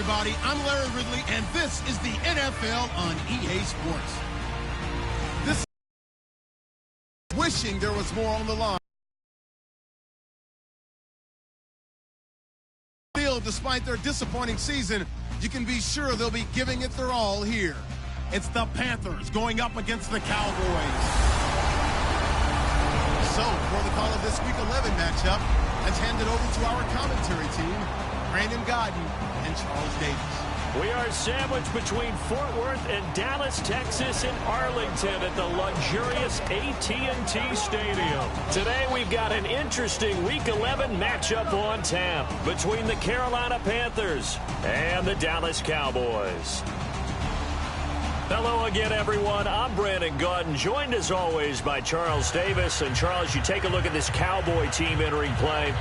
everybody. I'm Larry Ridley, and this is the NFL on EA Sports. This wishing there was more on the line. Despite their disappointing season, you can be sure they'll be giving it their all here. It's the Panthers going up against the Cowboys. So, for the call of this Week 11 matchup, let's hand it over to our commentary team, Brandon Godden and Charles Davis. We are sandwiched between Fort Worth and Dallas, Texas, and Arlington at the luxurious AT&T Stadium. Today we've got an interesting Week 11 matchup on tap between the Carolina Panthers and the Dallas Cowboys. Hello again, everyone. I'm Brandon Godden, joined as always by Charles Davis. And Charles, you take a look at this Cowboy team entering play.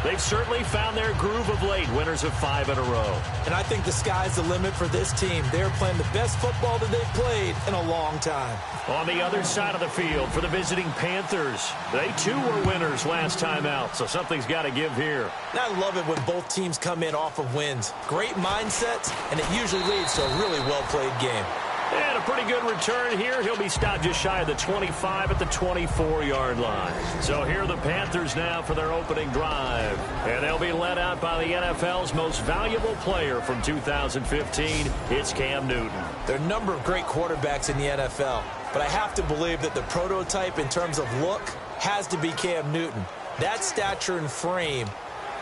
They've certainly found their groove of late, winners of 5 in a row. And I think the sky's the limit for this team. They're playing the best football that they've played in a long time. On the other side of the field for the visiting Panthers, they too were winners last time out, so something's got to give here. And I love it when both teams come in off of wins. Great mindsets, and it usually leads to a really well-played game. And a pretty good return here. He'll be stopped just shy of the 25 at the 24-yard line. So here are the Panthers now for their opening drive. And they'll be led out by the NFL's most valuable player from 2015. It's Cam Newton. There are a number of great quarterbacks in the NFL, but I have to believe that the prototype in terms of look has to be Cam Newton. That stature and frame,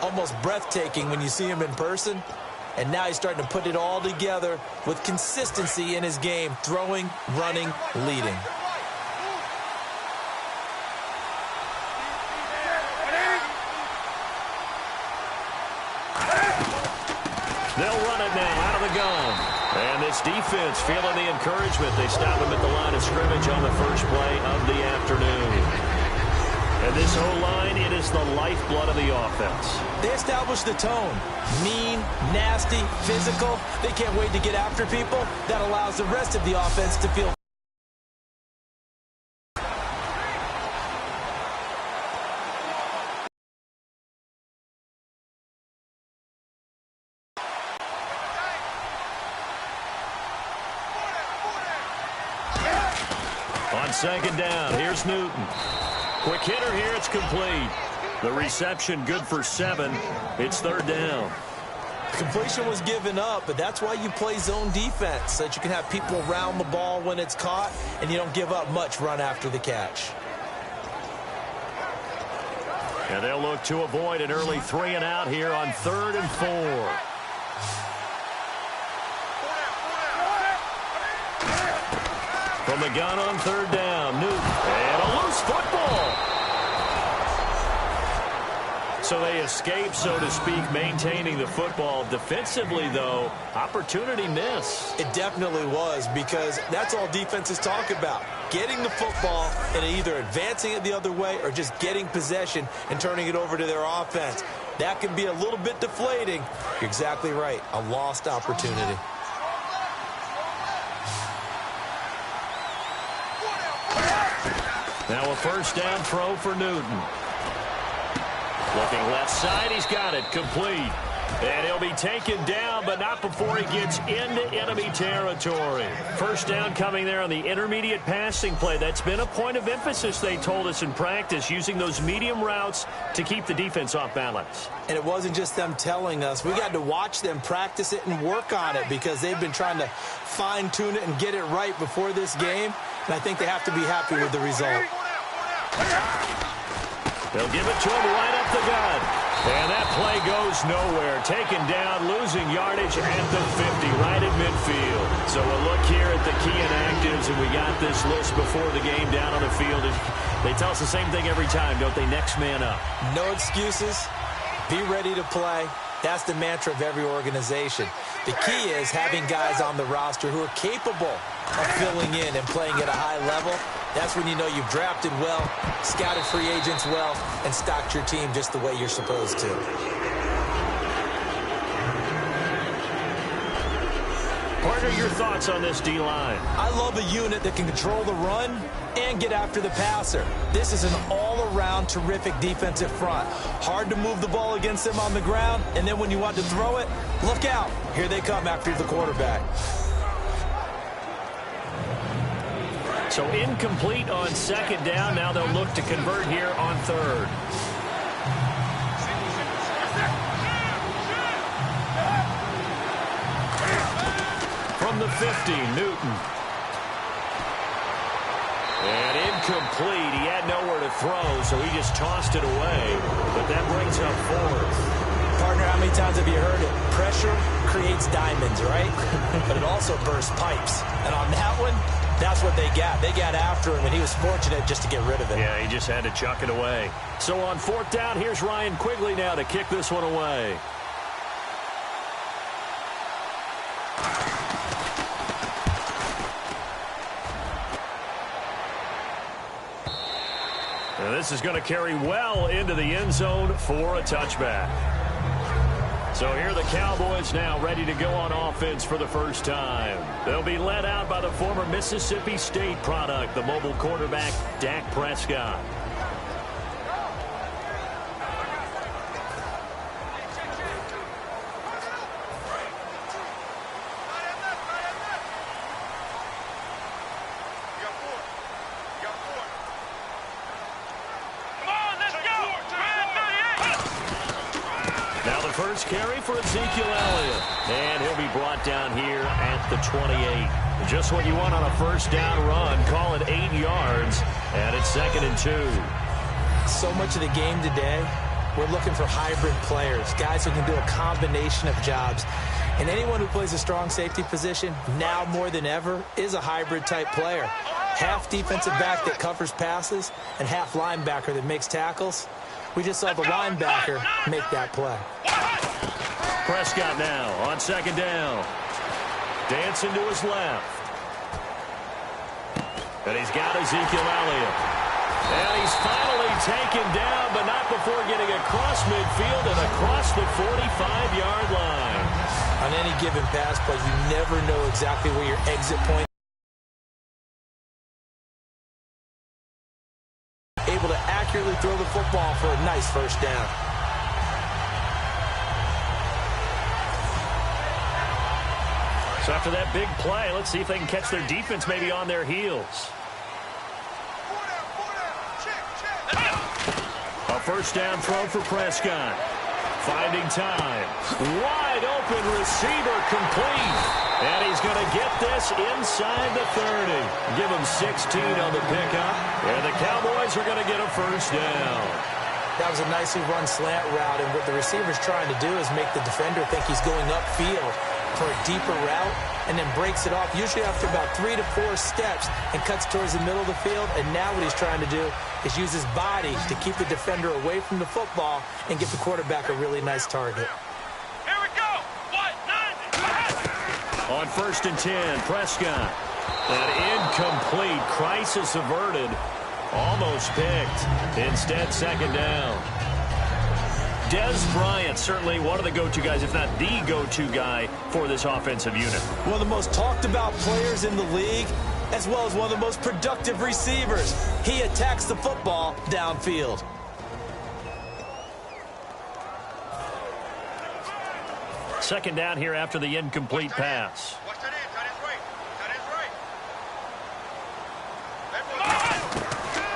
almost breathtaking when you see him in person. And now he's starting to put it all together with consistency in his game, throwing, running, leading. They'll run it now out of the gun. And this defense feeling the encouragement. They stop him at the line of scrimmage on the first play of the afternoon. And this O-line, it is the lifeblood of the offense. They establish the tone. Mean, nasty, physical. They can't wait to get after people. That allows the rest of the offense to feel. On second down, here's Newton. Quick hitter here, it's complete. The reception good for 7. It's third down. Completion was given up, but that's why you play zone defense, so that you can have people around the ball when it's caught, and you don't give up much run after the catch. And they'll look to avoid an early 3 and out here on 3rd and 4. From the gun on 3rd down, Newton. And a loose football. So they escape, so to speak, maintaining the football. Defensively, though, opportunity miss. It definitely was, because that's all defenses talk about. Getting the football and either advancing it the other way or just getting possession and turning it over to their offense. That can be a little bit deflating. You're exactly right. A lost opportunity. Now a first down throw for Newton. Looking left side, he's got it, complete. And he'll be taken down, but not before he gets into enemy territory. First down coming there on the intermediate passing play. That's been a point of emphasis, they told us in practice, using those medium routes to keep the defense off balance. And it wasn't just them telling us. We got to watch them practice it and work on it, because they've been trying to fine-tune it and get it right before this game. And I think they have to be happy with the result. They'll give it to him right up the gut. And that play goes nowhere. Taken down, losing yardage at the 50, right at midfield. So we'll look here at the key inactives, and we got this list before the game down on the field. They tell us the same thing every time, don't they? Next man up. No excuses. Be ready to play. That's the mantra of every organization. The key is having guys on the roster who are capable of filling in and playing at a high level. That's when you know you've drafted well, scouted free agents well, and stocked your team just the way you're supposed to. Partner, your thoughts on this D-line? I love a unit that can control the run and get after the passer. This is an all-around terrific defensive front. Hard to move the ball against them on the ground, and then when you want to throw it, look out. Here they come after the quarterback. So incomplete on second down. Now they'll look to convert here on third. From the 50, Newton. And incomplete. He had nowhere to throw, so he just tossed it away. But that brings up fourth. Partner, how many times have you heard it? Pressure creates diamonds, right? But it also bursts pipes. And on that one, that's what they got. They got after him, and he was fortunate just to get rid of it. Yeah, he just had to chuck it away. So on fourth down, here's Ryan Quigley now to kick this one away. And this is going to carry well into the end zone for a touchback. So here are the Cowboys now ready to go on offense for the first time. They'll be led out by the former Mississippi State product, the mobile quarterback, Dak Prescott. First carry for Ezekiel Elliott. And he'll be brought down here at the 28. Just what you want on a first down run. Call it 8 yards. And it's 2nd and 2. So much of the game today, we're looking for hybrid players. Guys who can do a combination of jobs. And anyone who plays a strong safety position, now more than ever, is a hybrid type player. Half defensive back that covers passes and half linebacker that makes tackles. We just saw the linebacker make that play. Prescott now on second down. Dancing to his left. And he's got Ezekiel Elliott. And he's finally taken down, but not before getting across midfield and across the 45-yard line. On any given pass play, you never know exactly where your exit point is. Able to accurately throw the football for a nice first down. So after that big play, let's see if they can catch their defense maybe on their heels. A first down throw for Prescott. Finding time. Wide open receiver complete. And he's going to get this inside the 30. Give him 16 on the pickup. And the Cowboys are going to get a first down. That was a nicely run slant route. And what the receiver's trying to do is make the defender think he's going upfield for a deeper route and then breaks it off, usually after about 3 to 4 steps, and cuts towards the middle of the field. And now what he's trying to do is use his body to keep the defender away from the football and get the quarterback a really nice target. Here we go. On 1st and 10, Prescott. An incomplete. Crisis averted. Almost picked. Instead, second down. Dez Bryant, certainly one of the go-to guys, if not the go-to guy for this offensive unit. One of the most talked about players in the league, as well as one of the most productive receivers. He attacks the football downfield. Second down here after the incomplete pass.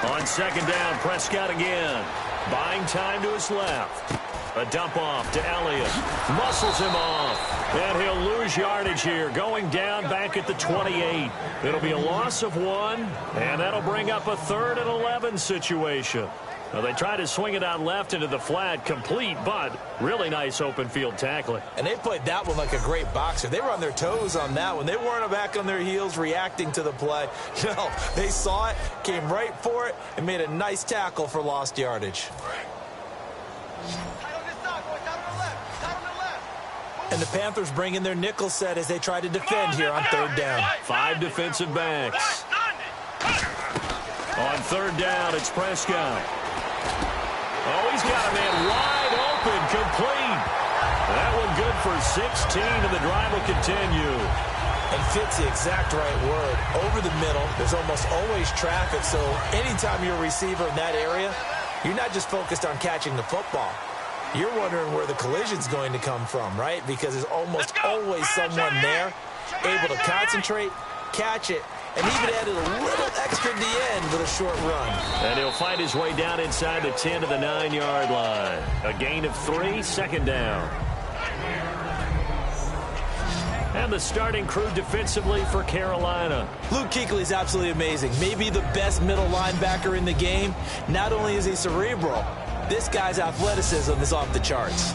On second down, Prescott again. Buying time to his left. A dump off to Elliott. Muscles him off. And he'll lose yardage here. Going down back at the 28. It'll be a loss of 1. And that'll bring up a 3rd and 11 situation. Now they try to swing it out left into the flat. Complete, but really nice open field tackling. And they played that one like a great boxer. They were on their toes on that one. They weren't back on their heels reacting to the play. No, they saw it, came right for it, and made a nice tackle for lost yardage. And the Panthers bring in their nickel set as they try to defend here on 3rd down. 5 defensive backs. On 3rd down, it's Prescott. Oh, he's got a man wide open, complete. That one good for 16, and the drive will continue. And fit's the exact right word. Over the middle, there's almost always traffic, so anytime you're a receiver in that area, you're not just focused on catching the football. You're wondering where the collision's going to come from, right? Because there's almost always someone there able to concentrate, catch it, and even added a little extra at the end with a short run. And he'll fight his way down inside the 10 to the 9-yard line. A gain of 3, second down. And the starting crew defensively for Carolina. Luke Kuechly is absolutely amazing. Maybe the best middle linebacker in the game. Not only is he cerebral, this guy's athleticism is off the charts.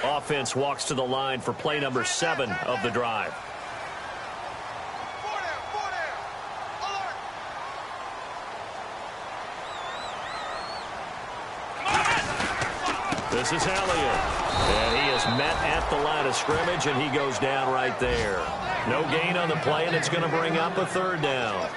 Offense walks to the line for play number 7 of the drive. This is Elliott. And he is met at the line of scrimmage, and he goes down right there. No gain on the play, and it's going to bring up a third down.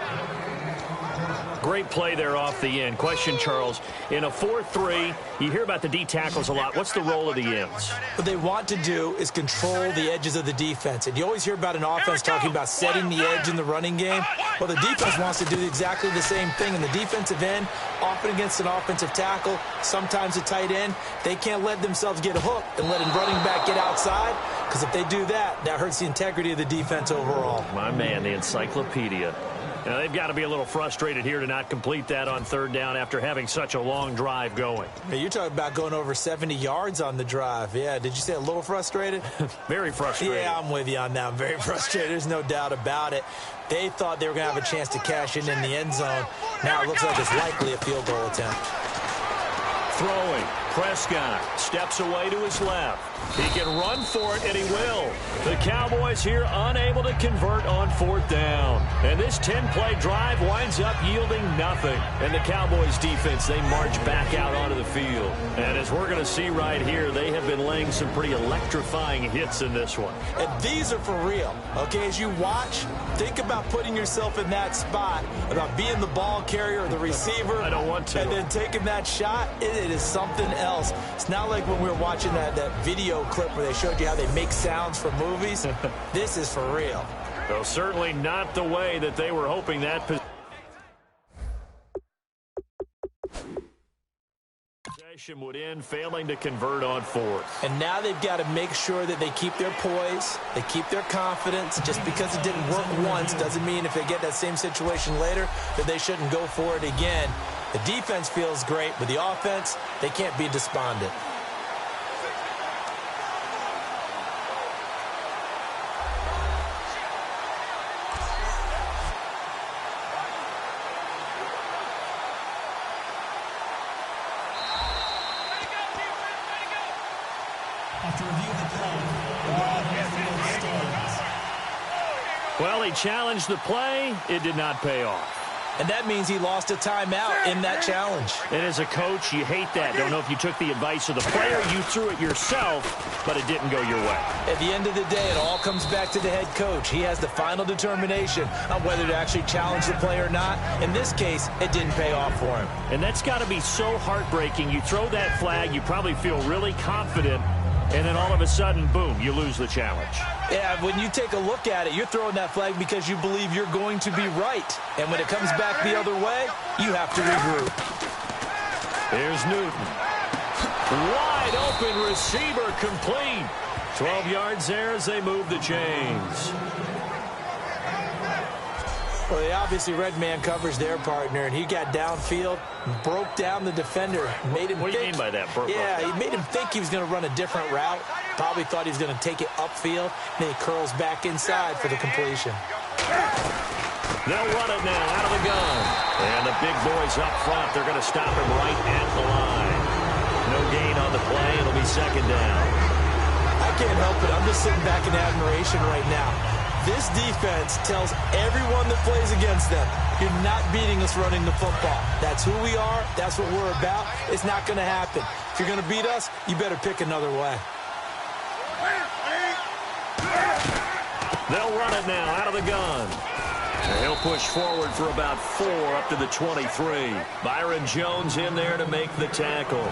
Great play there off the end. Question, Charles, in a 4-3, you hear about the D tackles a lot. What's the role of the ends? What they want to do is control the edges of the defense. And you always hear about an offense talking about setting the edge in the running game. Well, the defense wants to do exactly the same thing. In the defensive end, often against an offensive tackle, sometimes a tight end, they can't let themselves get hooked and let a running back get outside, because if they do that, that hurts the integrity of the defense overall. My man, the encyclopedia. Now, they've got to be a little frustrated here to not complete that on third down after having such a long drive going. Hey, you're talking about going over 70 yards on the drive. Yeah, did you say a little frustrated? Very frustrated. Yeah, I'm with you on that. I'm very frustrated. There's no doubt about it. They thought they were going to have a chance to cash in the end zone. Now it looks like it's likely a field goal attempt. Throwing. Prescott steps away to his left. He can run for it, and he will. The Cowboys here unable to convert on fourth down. And this 10-play drive winds up yielding nothing. And the Cowboys defense, they march back out onto the field. And as we're going to see right here, they have been laying some pretty electrifying hits in this one. And these are for real. Okay, as you watch, think about putting yourself in that spot, about being the ball carrier or the receiver. I don't want to. And then taking that shot, it is something else. It's not like when we were watching that video clip where they showed you how they make sounds for movies. This is for real. Well, certainly not the way that they were hoping that possession would end, failing to convert on fourth. And now they've got to make sure that they keep their poise, they keep their confidence. Just because it didn't work once doesn't mean if they get that same situation later that they shouldn't go for it again. The defense feels great, but the offense, they can't be despondent. After review of the play, the ball stands. Well, he challenged the play. It did not pay off. And that means he lost a timeout in that challenge. And as a coach, you hate that. Don't know if you took the advice of the player, you threw it yourself, but it didn't go your way. At the end of the day, it all comes back to the head coach. He has the final determination on whether to actually challenge the play or not. In this case, it didn't pay off for him. And that's got to be so heartbreaking. You throw that flag, you probably feel really confident, and then all of a sudden, boom, you lose the challenge. Yeah, when you take a look at it, you're throwing that flag because you believe you're going to be right. And when it comes back the other way, you have to regroup. Here's Newton. Wide open receiver complete. 12 yards there as they move the chains. Well, they obviously red man covers their partner, and he got downfield, broke down the defender, made him What do you mean by that? Yeah, he made him think he was going to run a different route. Probably thought he was going to take it upfield. Then he curls back inside for the completion. They'll run it now out of the gun. And the big boys up front, they're going to stop him right at the line. No gain on the play. It'll be second down. I can't help it. I'm just sitting back in admiration right now. This defense tells everyone that plays against them, you're not beating us running the football. That's who we are. That's what we're about. It's not going to happen. If you're going to beat us, you better pick another way. They'll run it now out of the gun. And he'll push forward for about 4 up to the 23. Byron Jones in there to make the tackle.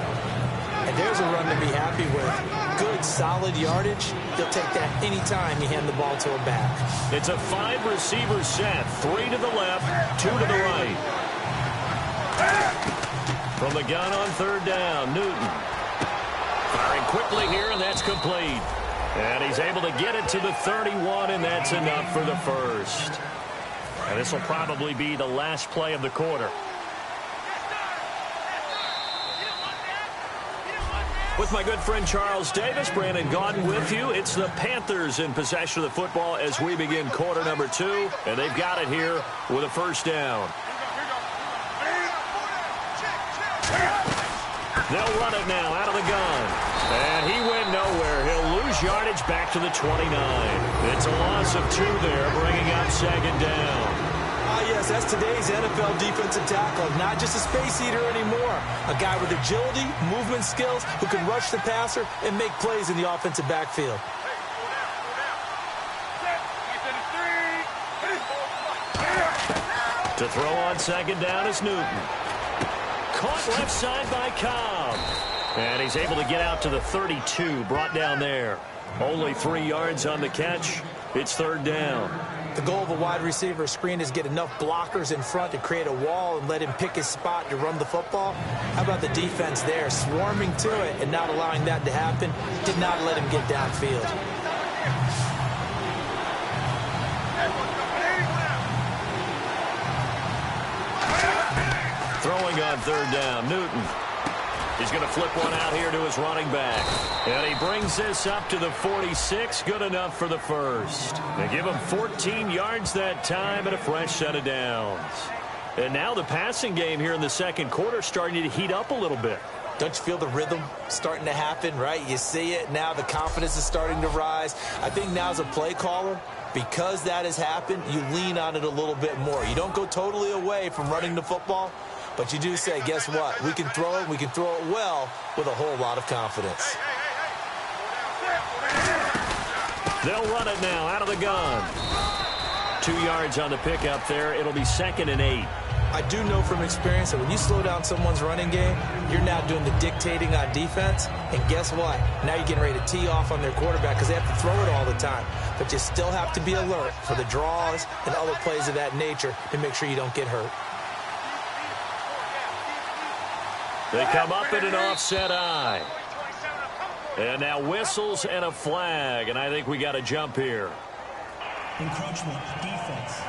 And there's a run to be happy with. Good, solid yardage. He'll take that anytime you hand the ball to a back. It's a 5-receiver set. 3 to the left, 2 to the right. From the gun on 3rd down, Newton. Firing quickly here, and that's complete. And he's able to get it to the 31, and that's enough for the first. And this will probably be the last play of the quarter. With my good friend Charles Davis, Brandon Gaudin with you. It's the Panthers in possession of the football as we begin quarter number 2. And they've got it here with a 1st down. They'll run it now out of the gun. And he went nowhere. He'll lose yardage back to the 29. It's a loss of 2 there, bringing up 2nd down. Yes, that's today's NFL defensive tackle. Not just a space eater anymore. A guy with agility, movement skills, who can rush the passer and make plays in the offensive backfield. To throw on 2nd down is Newton. Caught left side by Cobb. And he's able to get out to the 32, brought down there. Only 3 yards on the catch. It's 3rd down. The goal of a wide receiver screen is get enough blockers in front to create a wall and let him pick his spot to run the football. How about the defense there, swarming to it and not allowing that to happen? Did not let him get downfield. Throwing on 3rd down, Newton. He's going to flip one out here to his running back. And he brings this up to the 46. Good enough for the first. They give him 14 yards that time and a fresh set of downs. And now the passing game here in the 2nd quarter starting to heat up a little bit. Don't you feel the rhythm starting to happen, right? You see it now. The confidence is starting to rise. I think now as a play caller, because that has happened, you lean on it a little bit more. You don't go totally away from running the football. But you do say, guess what? We can throw it. We can throw it well with a whole lot of confidence. They'll run it now out of the gun. 2 yards on the pickup there. It'll be 2nd and 8. I do know from experience that when you slow down someone's running game, you're now doing the dictating on defense. And guess what? Now you're getting ready to tee off on their quarterback because they have to throw it all the time. But you still have to be alert for the draws and other plays of that nature to make sure you don't get hurt. They come up in an offset eye. And now whistles and a flag. And I think we got a jump here. Encroachment, defense.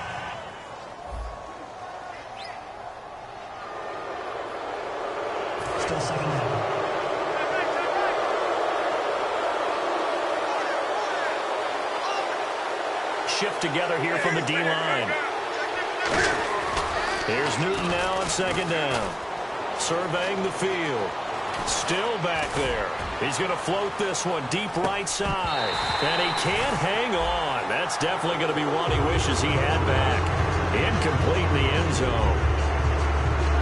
Still 2nd down. Shift together here from the D-line. Here's Newton now on 2nd down. Surveying the field. Still back there. He's going to float this one deep right side. And he can't hang on. That's definitely going to be one he wishes he had back. Incomplete in the end zone.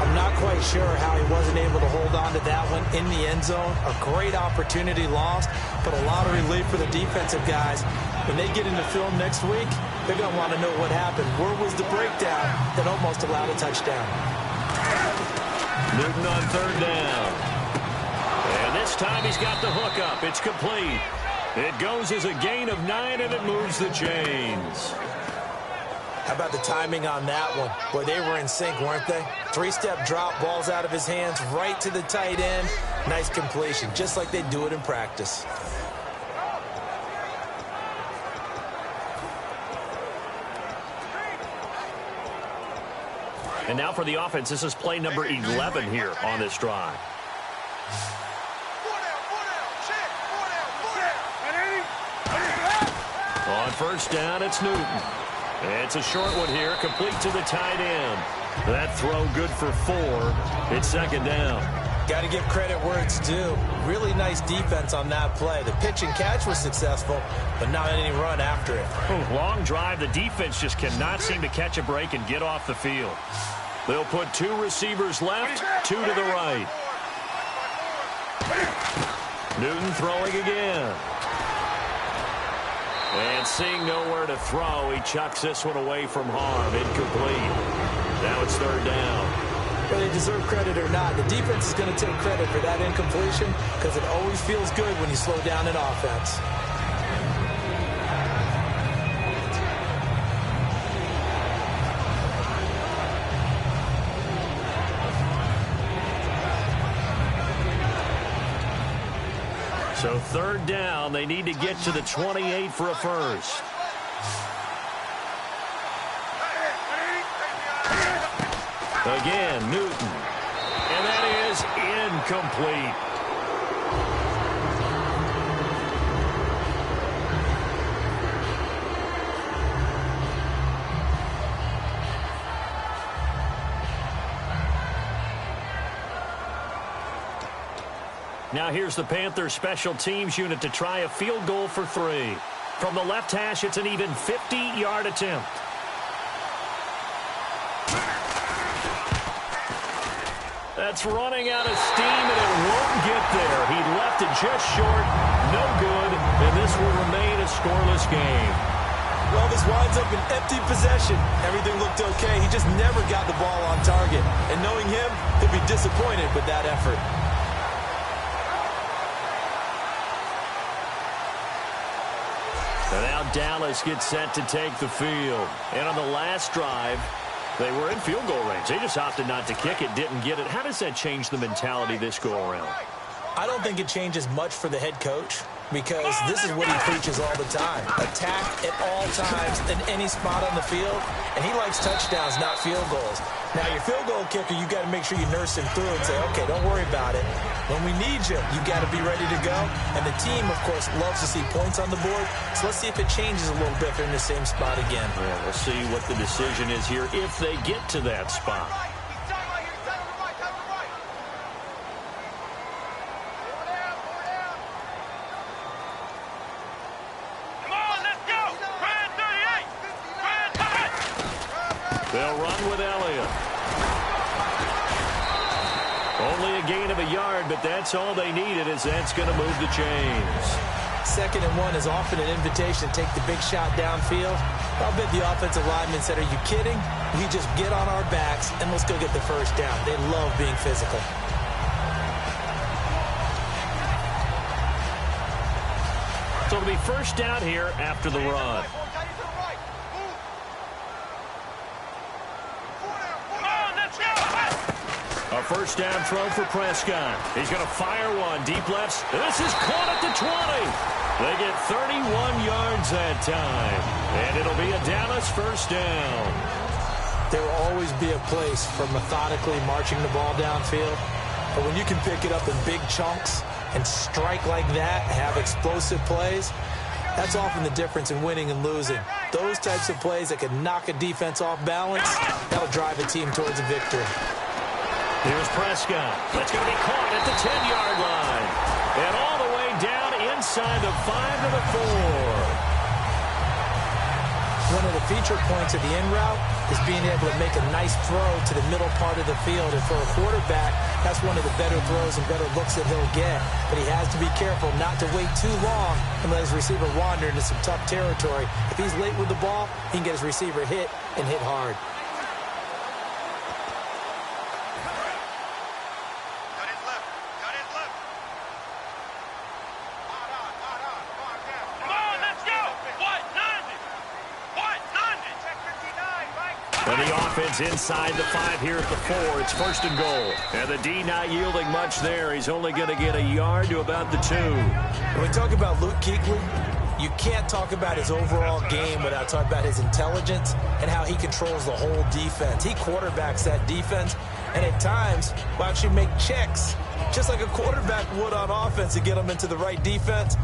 I'm not quite sure how he wasn't able to hold on to that one in the end zone. A great opportunity lost, but a lot of relief for the defensive guys. When they get into film next week, they're going to want to know what happened. Where was the breakdown that almost allowed a touchdown? Newton on 3rd down. And this time he's got the hook up. It's complete. It goes as a gain of 9, and it moves the chains. How about the timing on that one? Boy, they were in sync, weren't they? 3-step drop, balls out of his hands, right to the tight end. Nice completion, just like they do it in practice. And now for the offense, this is play number 11 here on this drive. On 1st down, it's Newton. It's a short one here, complete to the tight end. That throw good for 4. It's 2nd down. Got to give credit where it's due. Really nice defense on that play. The pitch and catch was successful, but not any run after it. Long drive. The defense just cannot seem to catch a break and get off the field. They'll put 2 receivers left, 2 to the right. Newton throwing again. And seeing nowhere to throw, he chucks this one away from harm. Incomplete. Now it's third down. Whether they deserve credit or not, the defense is going to take credit for that incompletion because it always feels good when you slow down an offense. So third down, they need to get to the 28 for a first. Again, Newton. And that is incomplete. Now here's the Panthers special teams unit to try a field goal for 3. From the left hash, it's an even 50-yard attempt. That's running out of steam, and it won't get there. He left it just short. No good, and this will remain a scoreless game. Well, this winds up an empty possession. Everything looked okay. He just never got the ball on target. And knowing him, he'll be disappointed with that effort. And now Dallas gets set to take the field. And on the last drive, they were in field goal range. They just opted not to kick it, didn't get it. How does that change the mentality this go-around? I don't think it changes much for the head coach because this is what he preaches all the time. Attack at all times in any spot on the field, and he likes touchdowns, not field goals. Now, your field goal kicker, you got to make sure you nurse him through and say, okay, don't worry about it. When we need you, you got to be ready to go. And the team, of course, loves to see points on the board. So let's see if it changes a little bit if they're in the same spot again. Yeah, we'll see what the decision is here if they get to that spot. They'll run with Elliott. Only a gain of a yard, but that's all they needed, as that's going to move the chains. 2nd and 1 is often an invitation to take the big shot downfield. I'll bet the offensive lineman said, are you kidding? We just get on our backs and let's go get the first down. They love being physical. So it'll be first down here after the run. A first down throw for Prescott. He's going to fire one deep left. This is caught at the 20. They get 31 yards that time. And it'll be a Dallas first down. There will always be a place for methodically marching the ball downfield. But when you can pick it up in big chunks and strike like that, have explosive plays, that's often the difference in winning and losing. Those types of plays that can knock a defense off balance, that'll drive a team towards a victory. Here's Prescott. That's going to be caught at the 10-yard line. And all the way down inside the 5 to the 4. One of the feature points of the in route is being able to make a nice throw to the middle part of the field. And for a quarterback, that's one of the better throws and better looks that he'll get. But he has to be careful not to wait too long and let his receiver wander into some tough territory. If he's late with the ball, he can get his receiver hit and hit hard. And the offense inside the 5 here at the 4. It's first and goal. And the D not yielding much there. He's only going to get a yard to about the 2. When we talk about Luke Kuechly, you can't talk about his overall game without talking about his intelligence and how he controls the whole defense. He quarterbacks that defense, and at times will actually make checks, just like a quarterback would on offense to get them into the right defense.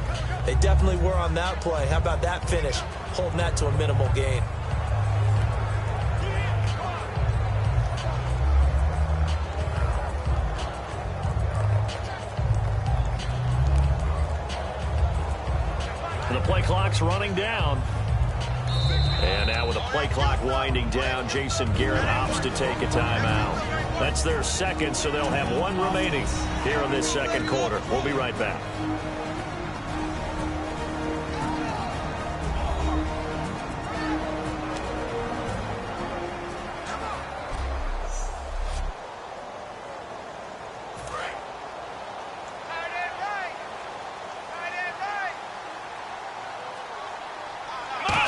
They definitely were on that play. How about that finish, holding that to a minimal gain? The play clock's running down. And now with the play clock winding down, Jason Garrett opts to take a timeout. That's their second, so they'll have one remaining here in this second quarter. We'll be right back.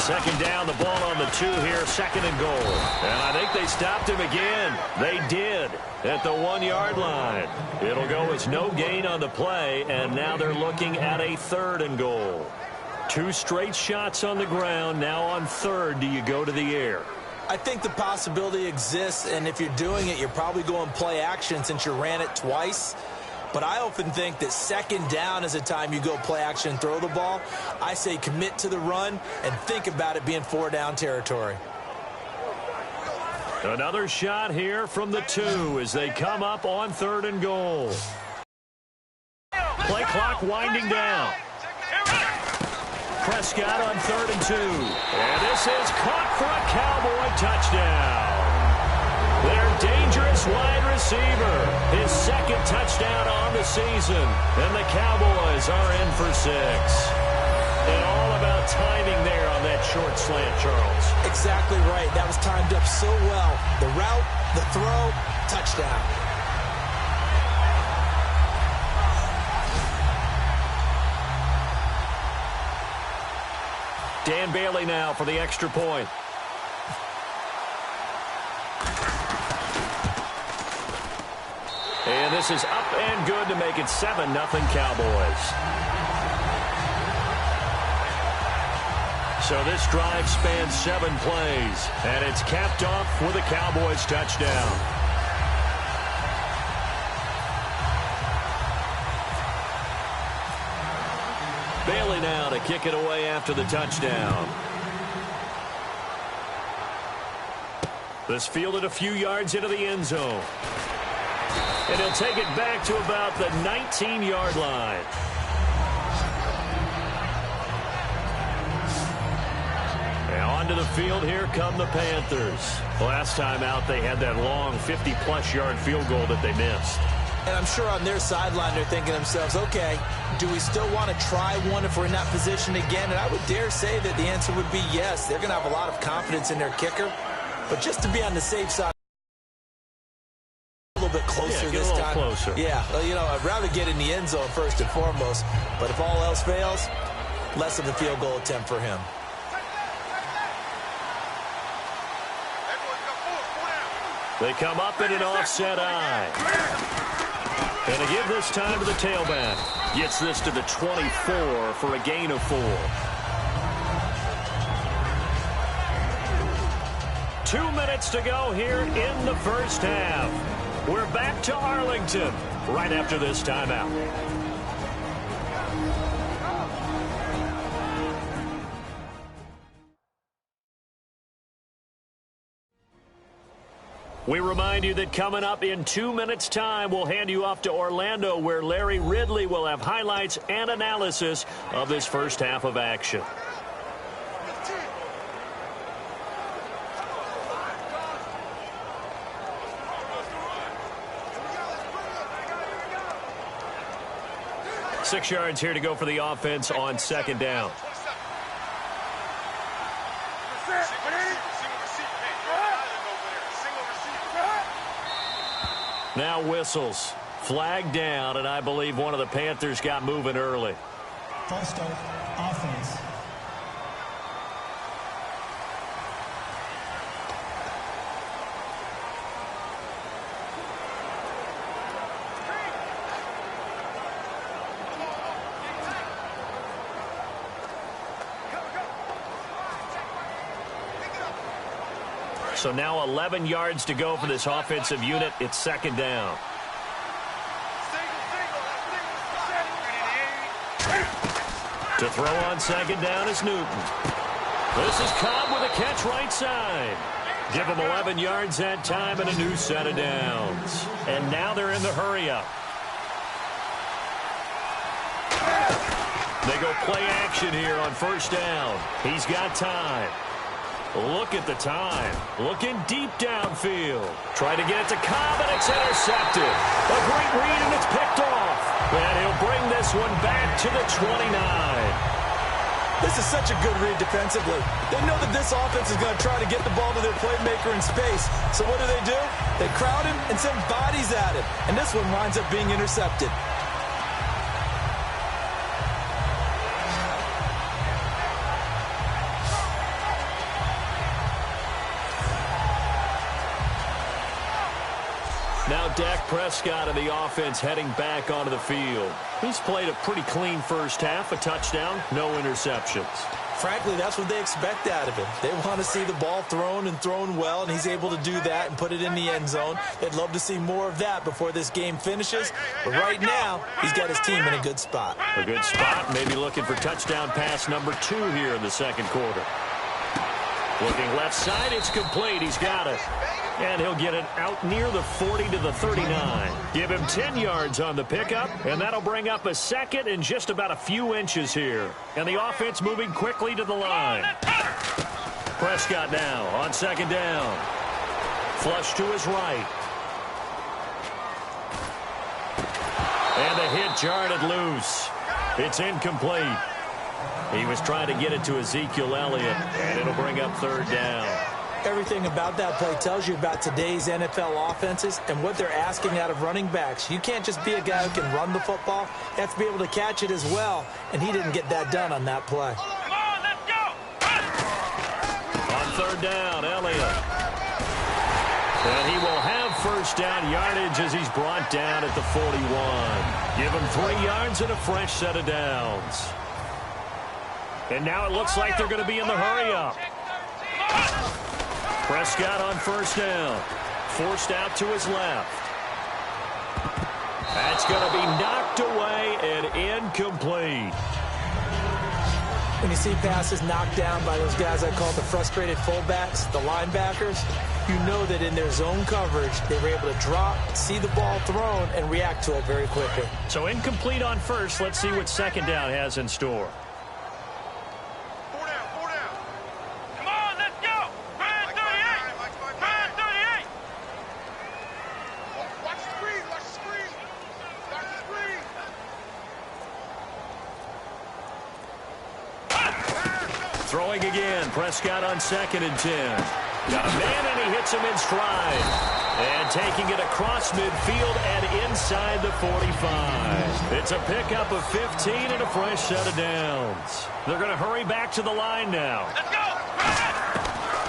Second down, the ball on the 2 here, second and goal. And I think they stopped him again. They did at the 1-yard line. It'll go as no gain on the play, and now they're looking at a third and goal. 2 straight shots on the ground. Now on third, do you go to the air? I think the possibility exists, and if you're doing it, you're probably going play action since you ran it twice. But I often think that second down is a time you go play action and throw the ball. I say commit to the run and think about it being 4-down territory. Another shot here from the 2 as they come up on third and goal. Play clock winding down. Prescott on third and 2. And this is caught for a Cowboy touchdown. Their dangerous wide receiver, his second touchdown on the season. And the Cowboys are in for 6. And all about timing there on that short slant, Charles. Exactly right. That was timed up so well. The route, the throw, touchdown. Dan Bailey now for the extra point. And this is up and good to make it 7-0 Cowboys. So this drive spans 7 plays, and it's capped off with a Cowboys touchdown. Bailey now to kick it away after the touchdown. This fielded a few yards into the end zone. And he'll take it back to about the 19-yard line. And onto the field, here come the Panthers. Last time out, they had that long 50-plus yard field goal that they missed. And I'm sure on their sideline they're thinking to themselves, okay, do we still want to try one if we're in that position again? And I would dare say that the answer would be yes. They're going to have a lot of confidence in their kicker. But just to be on the safe side, a little bit closer this time. Closer. Yeah, well, you know, I'd rather get in the end zone first and foremost. But if all else fails, less of a field goal attempt for him. They come up in an offset eye. And they give this time to the tailback. Gets this to the 24 for a gain of 4. 2 minutes to go here in the first half. We're back to Arlington right after this timeout. We remind you that coming up in 2 minutes' time, we'll hand you off to Orlando, where Larry Ridley will have highlights and analysis of this first half of action. Six yards here to go for the offense on second down. Now whistles. Flag down, and I believe one of the Panthers got moving early. False start, offense. So now 11 yards to go for this offensive unit. It's second down. To throw on second down is Newton. This is Cobb with a catch right side. Give them 11 yards that time and a new set of downs. And now they're in the hurry-up. They go play action here on first down. He's got time. Look at the time. Looking deep downfield. Try to get it to Cobb, and it's intercepted. A great read, and it's picked off. And he'll bring this one back to the 29. This is such a good read defensively. They know that this offense is going to try to get the ball to their playmaker in space. So what do? They crowd him and send bodies at him. And this one winds up being intercepted. Now Dak Prescott and the offense heading back onto the field. He's played a pretty clean first half, a touchdown, no interceptions. Frankly, that's what they expect out of him. They want to see the ball thrown and thrown well, and he's able to do that and put it in the end zone. They'd love to see more of that before this game finishes. But right now, he's got his team in a good spot. A good spot, maybe looking for touchdown pass number 2 here in the second quarter. Looking left side, it's complete. He's got it. And he'll get it out near the 40 to the 39. Give him 10 yards on the pickup, and that'll bring up a second and just about a few inches here. And the offense moving quickly to the line. Prescott now on second down. Flush to his right. And the hit jarred it loose. It's incomplete. He was trying to get it to Ezekiel Elliott, and it'll bring up third down. Everything about that play tells you about today's NFL offenses and what they're asking out of running backs. You can't just be a guy who can run the football. You have to be able to catch it as well, and he didn't get that done on that play. On third down, Elliott. And he will have first down yardage as he's brought down at the 41. Give him 3 yards and a fresh set of downs. And now it looks like they're going to be in the hurry-up. Prescott on first down. Forced out to his left. That's going to be knocked away and incomplete. When you see passes knocked down by those guys I call the frustrated fullbacks, the linebackers, you know that in their zone coverage, they were able to drop, see the ball thrown, and react to it very quickly. So incomplete on first. Let's see what second down has in store. Throwing again. Prescott on second and 10. Got a man, and he hits him in stride. And taking it across midfield and inside the 45. It's a pickup of 15 and a fresh set of downs. They're going to hurry back to the line now. Let's go!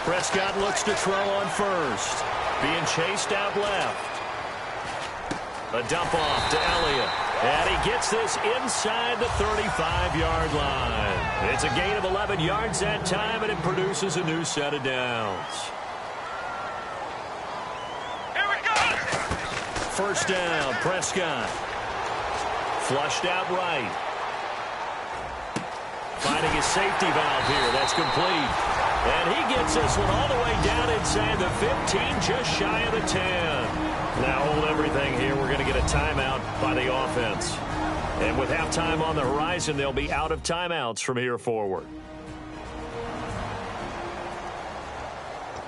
Prescott looks to throw on first. Being chased out left. A dump off to Elliott. And he gets this inside the 35-yard line. It's a gain of 11 yards that time, and it produces a new set of downs. Here we go! First down, Prescott. Flushed out right. Finding his safety valve here. That's complete. And he gets this one all the way down inside the 15, just shy of the 10. Now hold everything here. We're going to get a timeout by the offense. And with halftime on the horizon, they'll be out of timeouts from here forward.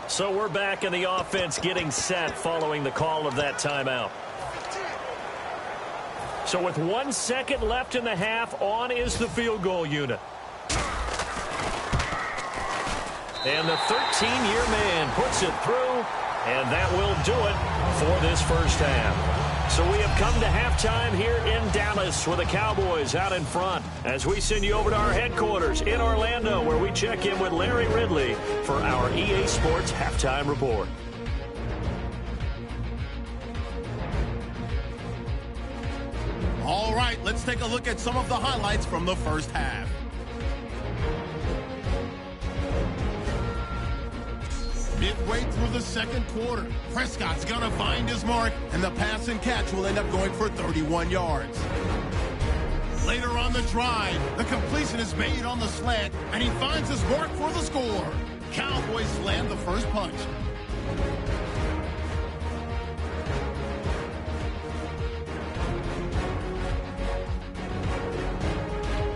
So we're back in the offense getting set following the call of that timeout. So with 1 second left in the half, on is the field goal unit. And the 13-year man puts it through, and that will do it for this first half. So we have come to halftime here in Dallas with the Cowboys out in front as we send you over to our headquarters in Orlando, where we check in with Larry Ridley for our EA Sports Halftime Report. All right, let's take a look at some of the highlights from the first half. Midway through the second quarter, Prescott's going to find his mark, and the pass and catch will end up going for 31 yards. Later on the drive, the completion is made on the slant, and he finds his mark for the score. Cowboys land the first punch.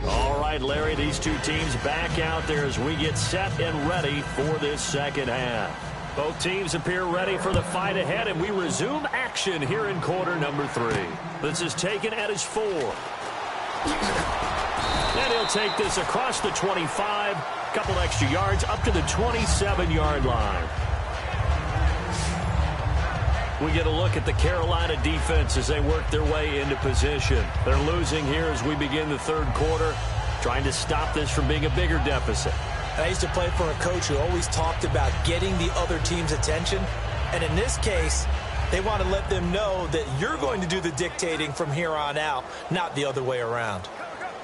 All right, Larry, these two teams back out there as we get set and ready for this second half. Both teams appear ready for the fight ahead, and we resume action here in quarter number 3. This is taken at his 4. And he'll take this across the 25, couple extra yards up to the 27-yard line. We get a look at the Carolina defense as they work their way into position. They're losing here as we begin the third quarter, trying to stop this from being a bigger deficit. I used to play for a coach who always talked about getting the other team's attention. And in this case, They want to let them know that you're going to do the dictating from here on out, not the other way around.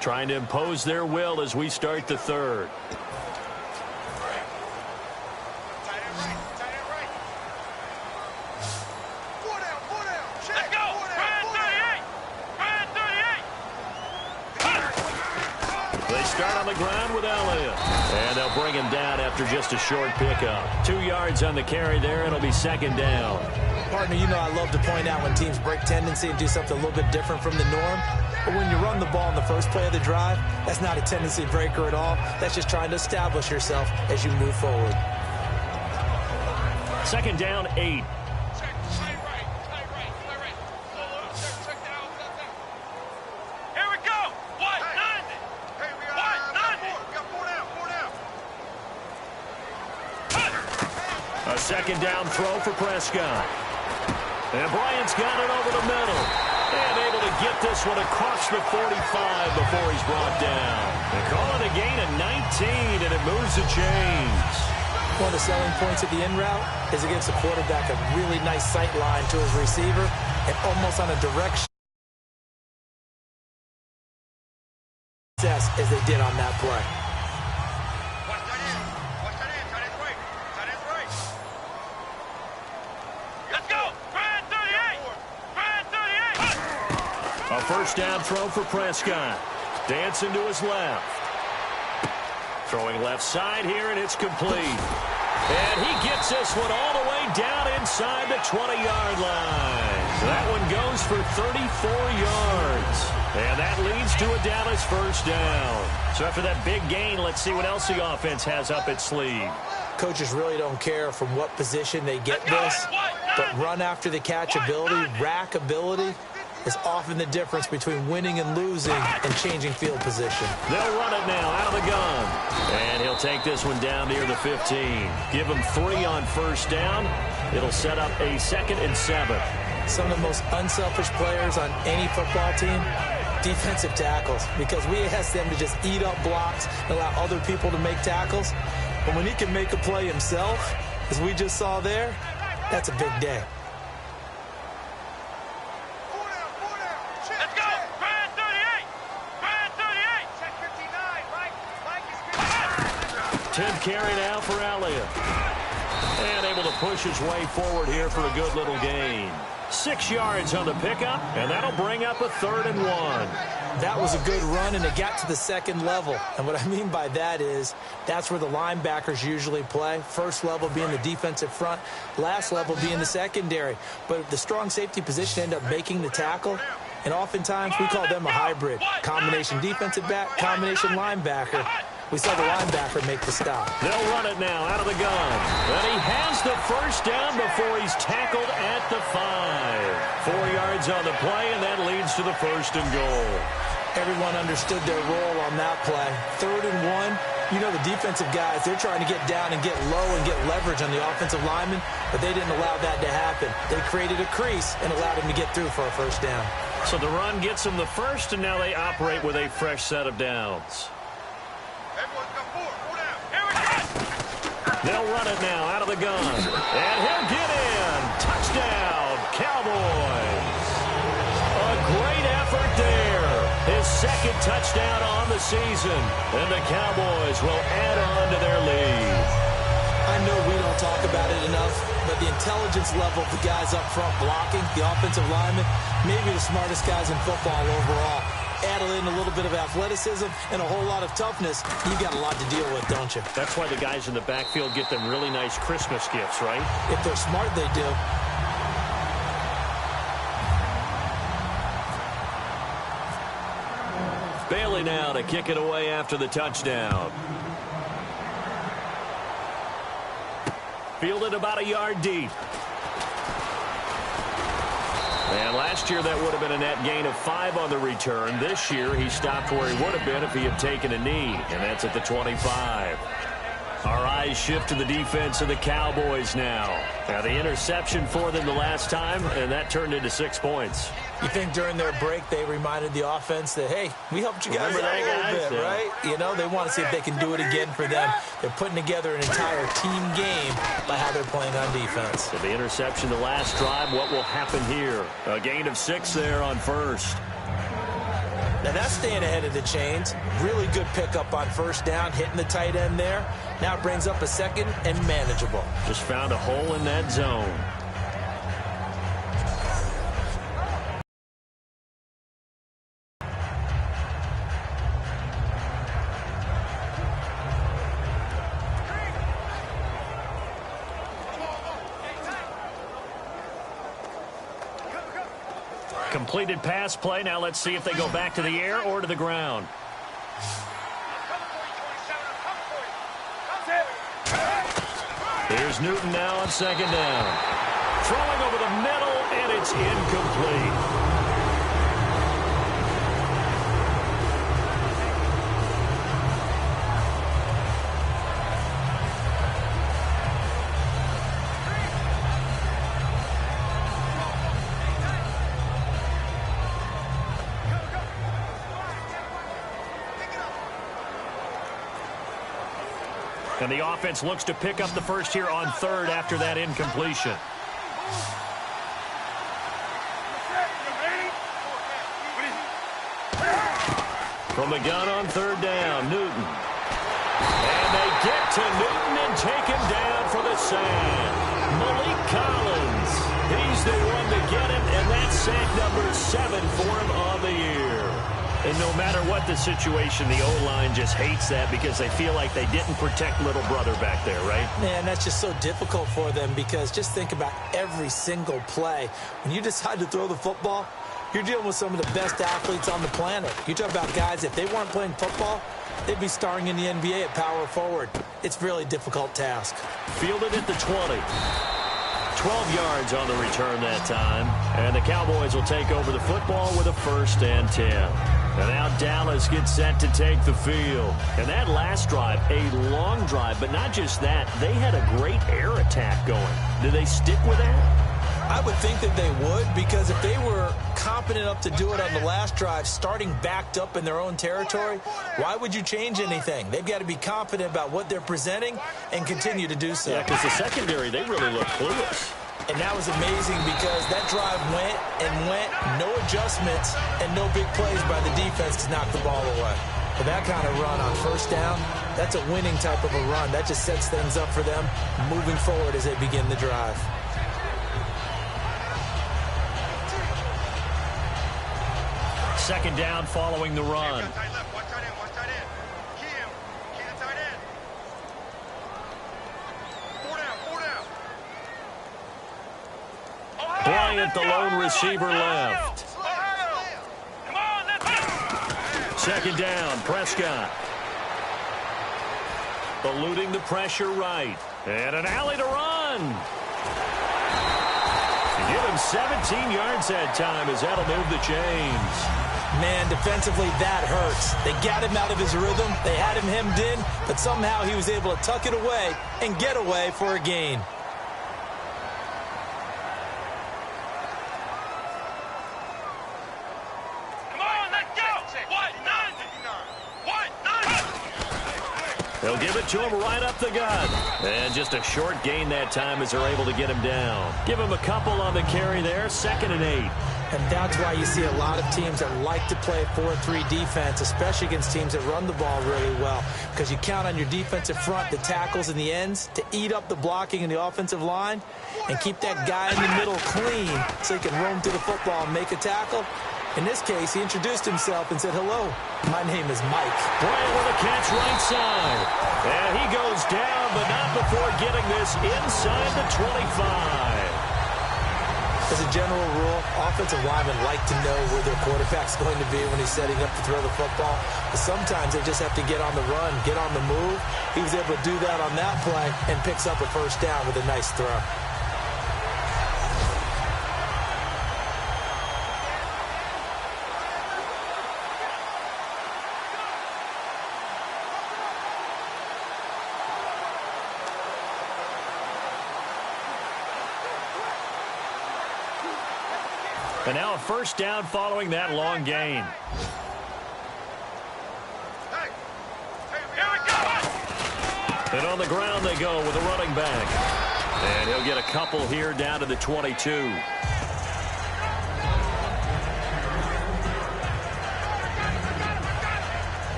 Trying to impose their will as we start the third. They start on the ground with Elliott. And they'll bring him down after just a short pickup. 2 yards on the carry there. It'll be second down. Partner, you know I love to point out when teams break tendency and do something a little bit different from the norm. But when you run the ball in the first play of the drive, that's not a tendency breaker at all. That's just trying to establish yourself as you move forward. Second down, 8. A second down throw for Prescott. And Bryant's got it over the middle. And able to get this one across the 45 before he's brought down. They call it a gain of 19, and it moves the chains. One of the selling points of the in route is it gives the quarterback a really nice sight line to his receiver and almost on a direction as they did on that play. A first down throw for Prescott. Dancing to his left. Throwing left side here, and it's complete. And he gets this one all the way down inside the 20-yard line. So that one goes for 34 yards. And that leads to a Dallas first down. So after that big gain, let's see what else the offense has up its sleeve. Coaches really don't care from what position they get this, but run after the catch ability, rack ability, is often the difference between winning and losing and changing field position. They'll run it now out of the gun. And he'll take this one down near the 15. Give him 3 on first down. It'll set up a 2nd and 7. Some of the most unselfish players on any football team, defensive tackles, because we ask them to just eat up blocks and allow other people to make tackles. But when he can make a play himself, as we just saw there, that's a big day. 10th carry now for Elliott. And able to push his way forward here for a good little gain. 6 yards on the pickup, and that'll bring up a 3rd and 1. That was a good run, and it got to the second level. And what I mean by that is that's where the linebackers usually play. First level being the defensive front, last level being the secondary. But the strong safety position ended up making the tackle. And oftentimes we call them a hybrid. Combination defensive back, combination linebacker. We saw the linebacker make the stop. They'll run it now out of the gun. And he has the first down before he's tackled at the 5. 4 yards on the play, and that leads to the 1st and goal. Everyone understood their role on that play. 3rd and 1. You know the defensive guys, they're trying to get down and get low and get leverage on the offensive lineman, but they didn't allow that to happen. They created a crease and allowed him to get through for a first down. So the run gets them the first, and now they operate with a fresh set of downs. They'll run it now out of the gun. And he'll get in. Touchdown, Cowboys. A great effort there. His 2nd touchdown on the season. And the Cowboys will add on to their lead. I know we don't talk about it enough, but the intelligence level of the guys up front blocking, the offensive linemen, maybe the smartest guys in football overall. Add in a little bit of athleticism and a whole lot of toughness, you got a lot to deal with, don't you? That's why the guys in the backfield get them really nice Christmas gifts, right? If they're smart, they do. Bailey now to kick it away after the touchdown. Fielded about a yard deep. And last year that would have been a net gain of 5 on the return. This year he stopped where he would have been if he had taken a knee, and that's at the 25. Our eyes shift to the defense of the Cowboys now. Now the interception for them the last time, and that turned into 6 points. You think during their break they reminded the offense that, hey, we helped you guys out a little bit, right? You know, they want to see if they can do it again for them. They're putting together an entire team game by how they're playing on defense. So the interception the last drive, what will happen here? A gain of 6 there on first. Now that's staying ahead of the chains. Really good pickup on first down, hitting the tight end there. Now it brings up a second and manageable. Just found a hole in that zone. Completed pass play. Now let's see if they go back to the air or to the ground. Here's Newton now on second down. Throwing over the middle, and it's incomplete. And the offense looks to pick up the first here on third after that incompletion. From the gun on third down, Newton. And they get to Newton and take him down for the sack. Malik Collins, he's the one to get him, and that's sack number 7 for him on the year. And no matter what the situation, the O-line just hates that because they feel like they didn't protect little brother back there, right? Man, that's just so difficult for them because just think about every single play. When you decide to throw the football, you're dealing with some of the best athletes on the planet. You talk about guys, if they weren't playing football, they'd be starring in the NBA at power forward. It's a really difficult task. Fielded at the 20. 12 yards on the return that time. And the Cowboys will take over the football with a 1st and 10. And now Dallas gets set to take the field. And that last drive, a long drive, but not just that. They had a great air attack going. Do they stick with that? I would think that they would, because if they were competent enough to do it on the last drive, starting backed up in their own territory, why would you change anything? They've got to be confident about what they're presenting and continue to do so. Yeah, because the secondary, they really look clueless. And that was amazing because that drive went and went, no adjustments, and no big plays by the defense to knock the ball away. For that kind of run on first down, that's a winning type of a run. That just sets things up for them moving forward as they begin the drive. Second down following the run. Bryant, the lone receiver, left. Second down, Prescott. Eluding the pressure right. And an alley to run. Give him 17 yards that time as that'll move the chains. Man, defensively, that hurts. They got him out of his rhythm. They had him hemmed in, but somehow he was able to tuck it away and get away for a gain. They'll give it to him right up the gut. And just a short gain that time as they're able to get him down. Give him a couple on the carry there, 2nd and 8. And that's why you see a lot of teams that like to play 4-3 defense, especially against teams that run the ball really well, because you count on your defensive front, the tackles and the ends, to eat up the blocking in the offensive line and keep that guy in the middle clean so he can roam through the football and make a tackle. In this case, he introduced himself and said, "Hello, my name is Mike." Bryant with a catch right side. And he goes down, but not before getting this inside the 25. As a general rule, offensive linemen like to know where their quarterback's going to be when he's setting up to throw the football. But sometimes they just have to get on the run, get on the move. He was able to do that on that play and picks up a 1st down with a nice throw. And now a first down following that long gain. And on the ground they go with a running back. And he'll get a couple here down to the 22.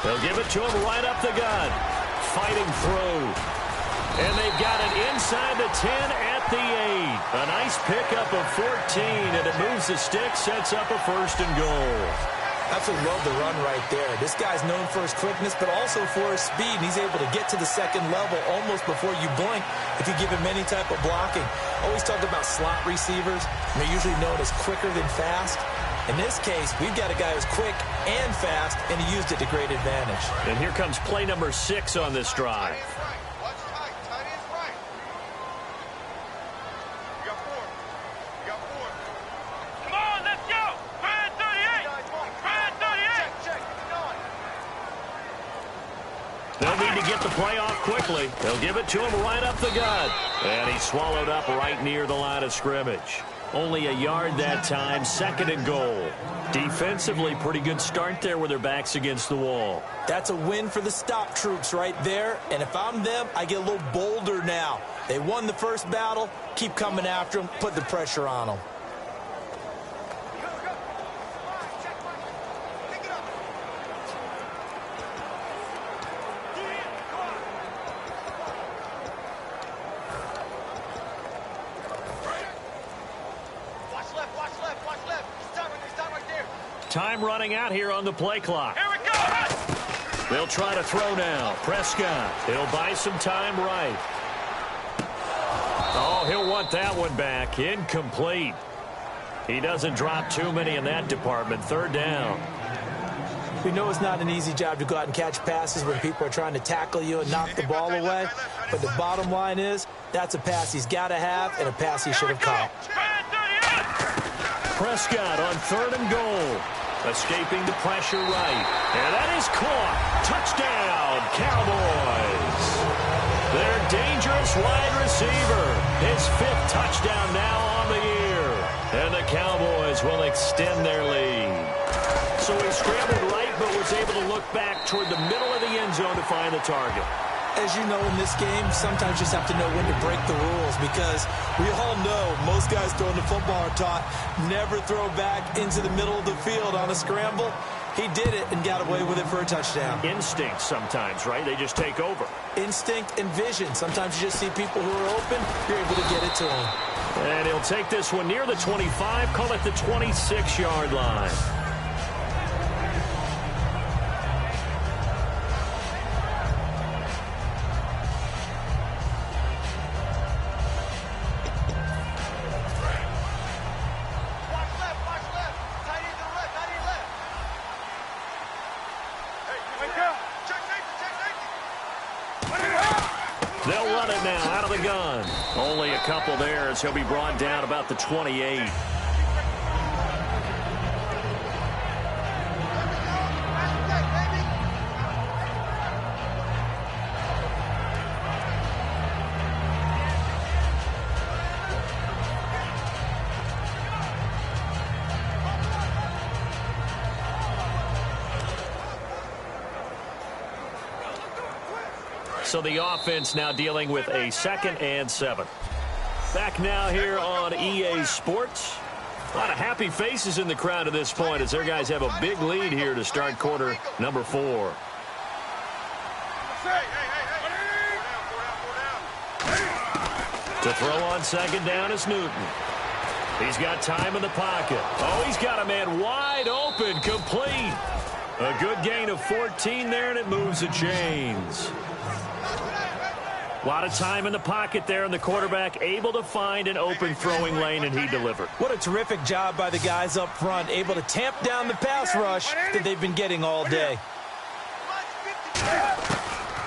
They'll give it to him right up the gut. Fighting through. And they've got it inside the 10 at the 8. A nice pickup of 14, and it moves the stick, sets up a first and goal. Absolutely love the run right there. This guy's known for his quickness, but also for his speed. And he's able to get to the second level almost before you blink if you give him any type of blocking. Always talk about slot receivers. They're usually known as quicker than fast. In this case, we've got a guy who's quick and fast, and he used it to great advantage. And here comes play number 6 on this drive. Come on, let's go! Brad 38! Brad 38! They'll need to get the play off quickly. They'll give it to him right up the gut. And he's swallowed up right near the line of scrimmage. Only a yard that time, second and goal. Defensively, pretty good start there with their backs against the wall. That's a win for the stop troops right there. And if I'm them, I get a little bolder now. They won the first battle. Keep coming after them. Put the pressure on them. Time running out here on the play clock. Here we go! They'll try to throw now. Prescott. He'll buy some time right. Oh, he'll want that one back. Incomplete. He doesn't drop too many in that department. Third down. We know it's not an easy job to go out and catch passes when people are trying to tackle you and knock the ball away. But the bottom line is, that's a pass he's got to have and a pass he should have caught. Prescott on third and goal. Escaping the pressure right. And that is caught. Touchdown, Cowboys. Their dangerous wide receiver. His 5th touchdown now on the year. And the Cowboys will extend their lead. So he scrambled right, but was able to look back toward the middle of the end zone to find the target. As you know, in this game, sometimes you just have to know when to break the rules because we all know most guys throwing the football are taught never throw back into the middle of the field on a scramble. He did it and got away with it for a touchdown. Instinct sometimes, right? They just take over. Instinct and vision. Sometimes you just see people who are open, you're able to get it to them. And he'll take this one near the 25, call it the 26-yard line. They'll run it now out of the gun. Only a couple there as he'll be brought down about the 28. So the offense now dealing with a 2nd and 7. Back now here on EA Sports. A lot of happy faces in the crowd at this point as their guys have a big lead here to start quarter number 4. To throw on second down is Newton. He's got time in the pocket. Oh, he's got a man wide open, complete. A good gain of 14 there, and it moves the chains. A lot of time in the pocket there, and the quarterback able to find an open throwing lane, and he delivered. What a terrific job by the guys up front, able to tamp down the pass rush that they've been getting all day.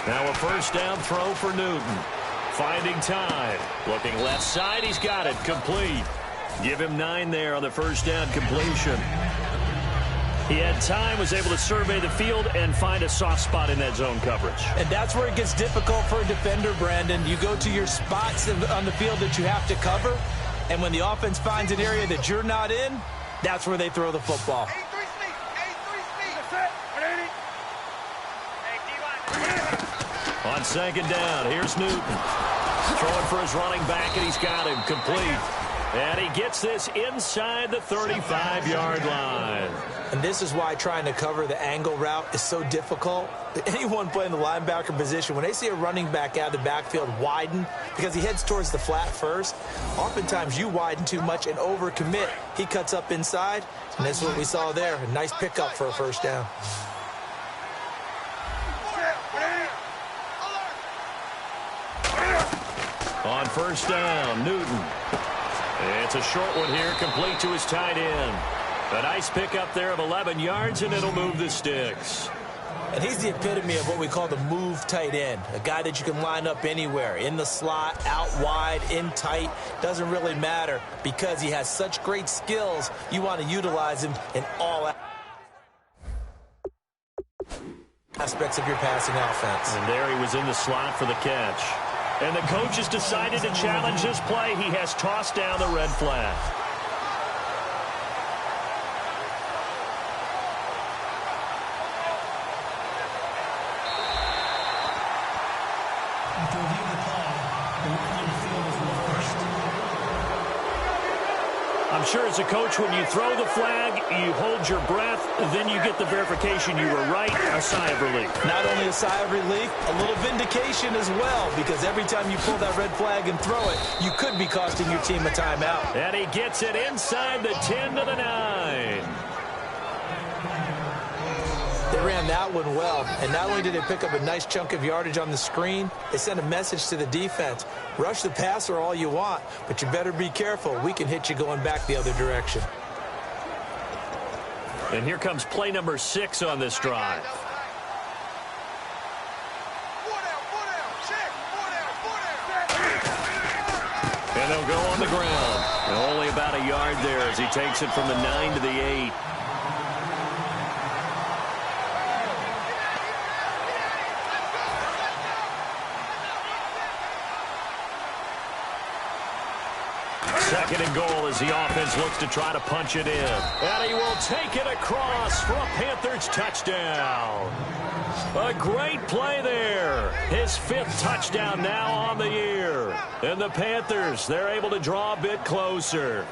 Now a first down throw for Newton. Finding time. Looking left side. He's got it. Complete. Give him 9 there on the first down completion. He had time, was able to survey the field and find a soft spot in that zone coverage. And that's where it gets difficult for a defender, Brandon. You go to your spots on the field that you have to cover, and when the offense finds an area that you're not in, that's where they throw the football. On second down, here's Newton. Throwing for his running back, and he's got him complete. And he gets this inside the 35-yard line. And this is why trying to cover the angle route is so difficult. Anyone playing the linebacker position, when they see a running back out of the backfield widen because he heads towards the flat first, oftentimes you widen too much and overcommit. He cuts up inside, and that's what we saw there. A nice pickup for a first down. On first down, Newton. It's a short one here, complete to his tight end. A nice pickup there of 11 yards, and it'll move the sticks. And he's the epitome of what we call the move tight end, a guy that you can line up anywhere, in the slot, out wide, in tight, doesn't really matter because he has such great skills. You want to utilize him in all aspects of your passing offense. And there he was in the slot for the catch. And the coach has decided to challenge this play. He has tossed down the red flag. After reviewing the call, the man on the field is reversed. I'm sure as a coach, when you throw the flag, you hold your breath, then you get the verification you were right, a sigh of relief. Not only a sigh of relief, a little vindication as well, because every time you pull that red flag and throw it, you could be costing your team a timeout. And he gets it inside the 10 to the 9. They ran that one well, and not only did they pick up a nice chunk of yardage on the screen, they sent a message to the defense. Rush the passer all you want, but you better be careful. We can hit you going back the other direction. And here comes play number 6 on this drive. And they'll go on the ground. And only about a yard there as he takes it from the 9 to the 8. Second and goal as the offense looks to try to punch it in. And he will take it across for a Panthers touchdown. A great play there. His 5th touchdown now on the year. And the Panthers, they're able to draw a bit closer.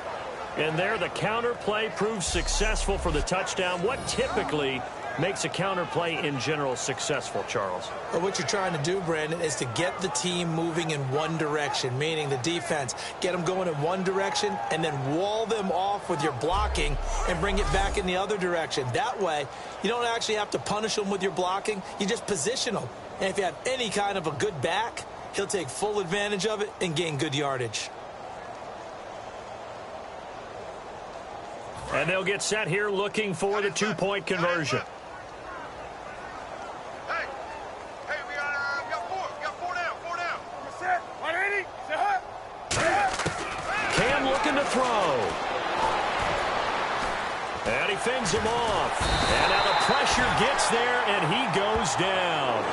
And there the counter play proves successful for the touchdown. What typically makes a counter play in general successful, Charles? Well, what you're trying to do, Brandon, is to get the team moving in one direction, meaning the defense. Get them going in one direction and then wall them off with your blocking and bring it back in the other direction. That way, you don't actually have to punish them with your blocking. You just position them. And if you have any kind of a good back, he'll take full advantage of it and gain good yardage. And they'll get set here looking for the 2-point conversion. Cam looking to throw. And he fends him off. And now the pressure gets there, and he goes down.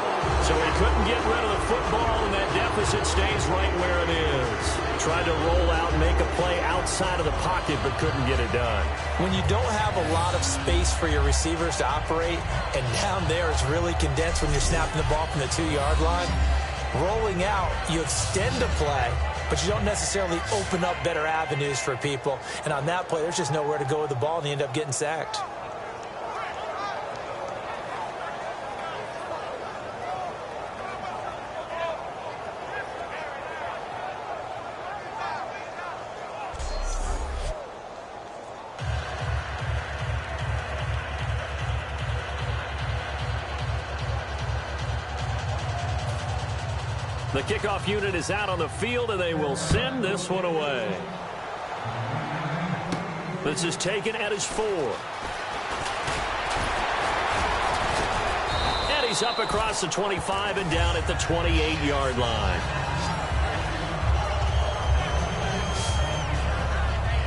So he couldn't get rid of the football, and that deficit stays right where it is. Tried to roll out and make a play outside of the pocket, but couldn't get it done. When you don't have a lot of space for your receivers to operate, and down there it's really condensed when you're snapping the ball from the 2-yard line, rolling out, you extend a play, but you don't necessarily open up better avenues for people. And on that play, there's just nowhere to go with the ball, and they end up getting sacked. The kickoff unit is out on the field, and they will send this one away. This is taken at his 4. And Plays up across the 25 and down at the 28-yard line.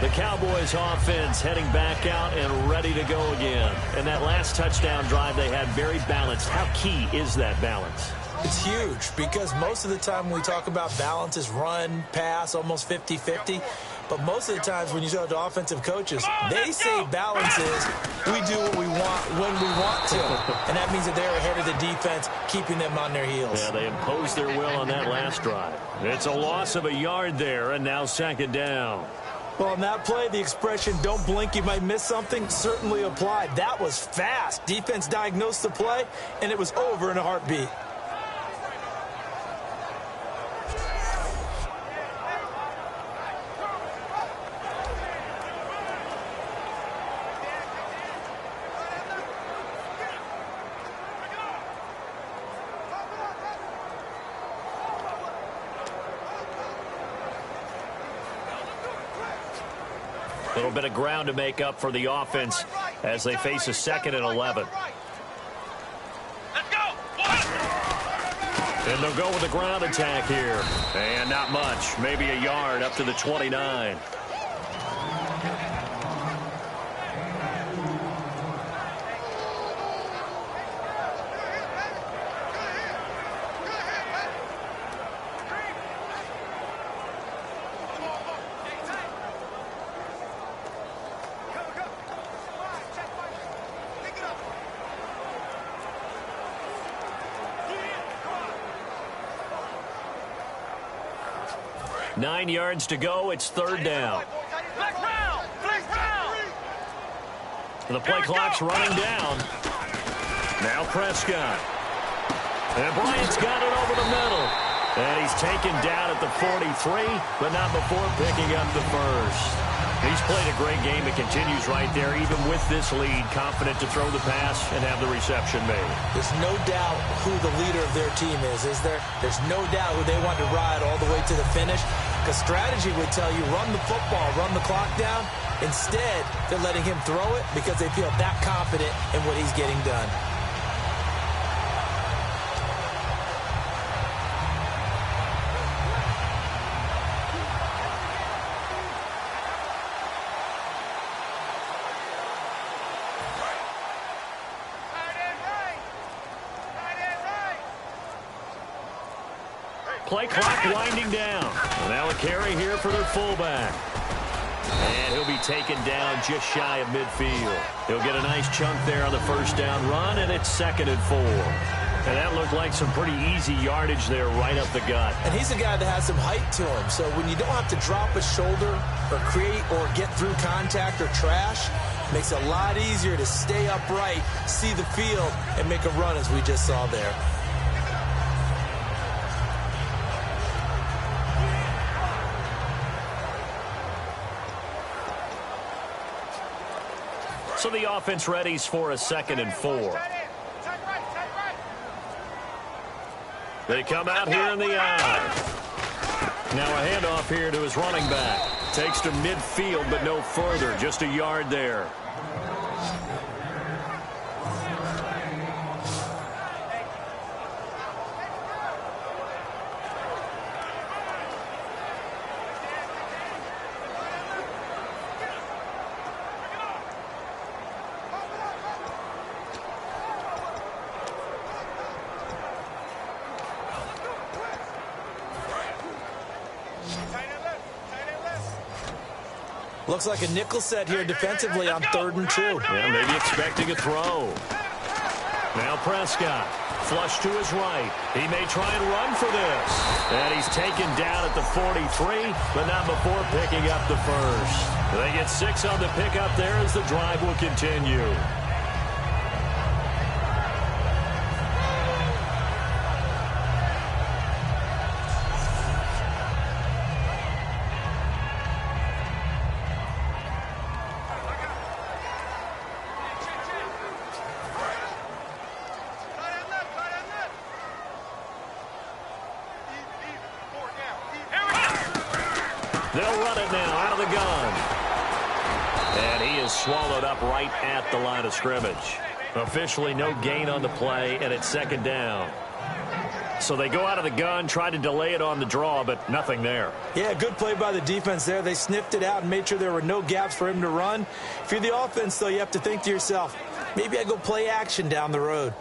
The Cowboys offense heading back out and ready to go again. And that last touchdown drive they had very balanced. How key is that balance? It's huge because most of the time when we talk about balance is run, pass, almost 50-50. But most of the times when you talk to offensive coaches, they say balance is we do what we want when we want to. And that means that they're ahead of the defense, keeping them on their heels. Yeah, they imposed their will on that last drive. It's a loss of a yard there, and now second down. Well, on that play, the expression, don't blink, you might miss something, certainly applied. That was fast. Defense diagnosed the play, and it was over in a heartbeat. A little bit of ground to make up for the offense as they face a 2nd and 11. Let's go. And they'll go with the ground attack here. And not much. Maybe a yard up to the 29. Nine yards to go. It's third down. And the play clock's running down. Now Prescott. And Bryant's got it over the middle. And he's taken down at the 43, but not before picking up the first. He's played a great game. It continues right there, even with this lead, confident to throw the pass and have the reception made. There's no doubt who the leader of their team is there? There's no doubt who they want to ride all the way to the finish. Because strategy would tell you, run the football, run the clock down. Instead, they're letting him throw it because they feel that confident in what he's getting done. Play clock winding down. Now a carry here for their fullback. And he'll be taken down just shy of midfield. He'll get a nice chunk there on the first down run, and it's 2nd and 4. And that looked like some pretty easy yardage there right up the gut. And he's a guy that has some height to him. So when you don't have to drop a shoulder or create or get through contact or trash, it makes it a lot easier to stay upright, see the field, and make a run as we just saw there. So the offense readies for a 2nd and 4. They come out here in the eye. Now a handoff here to his running back. Takes to midfield, but no further. Just a yard there. Looks like a nickel set here defensively on 3rd and 2. Yeah, maybe expecting a throw. Now Prescott, flush to his right. He may try and run for this. And he's taken down at the 43, but not before picking up the first. They get 6 on the pickup there as the drive will continue. They'll run it now out of the gun. And he is swallowed up right at the line of scrimmage. Officially no gain on the play, and it's second down. So they go out of the gun, try to delay it on the draw, but nothing there. Yeah, good play by the defense there. They sniffed it out and made sure there were no gaps for him to run. If you're the offense, though, you have to think to yourself, maybe I go play action down the road.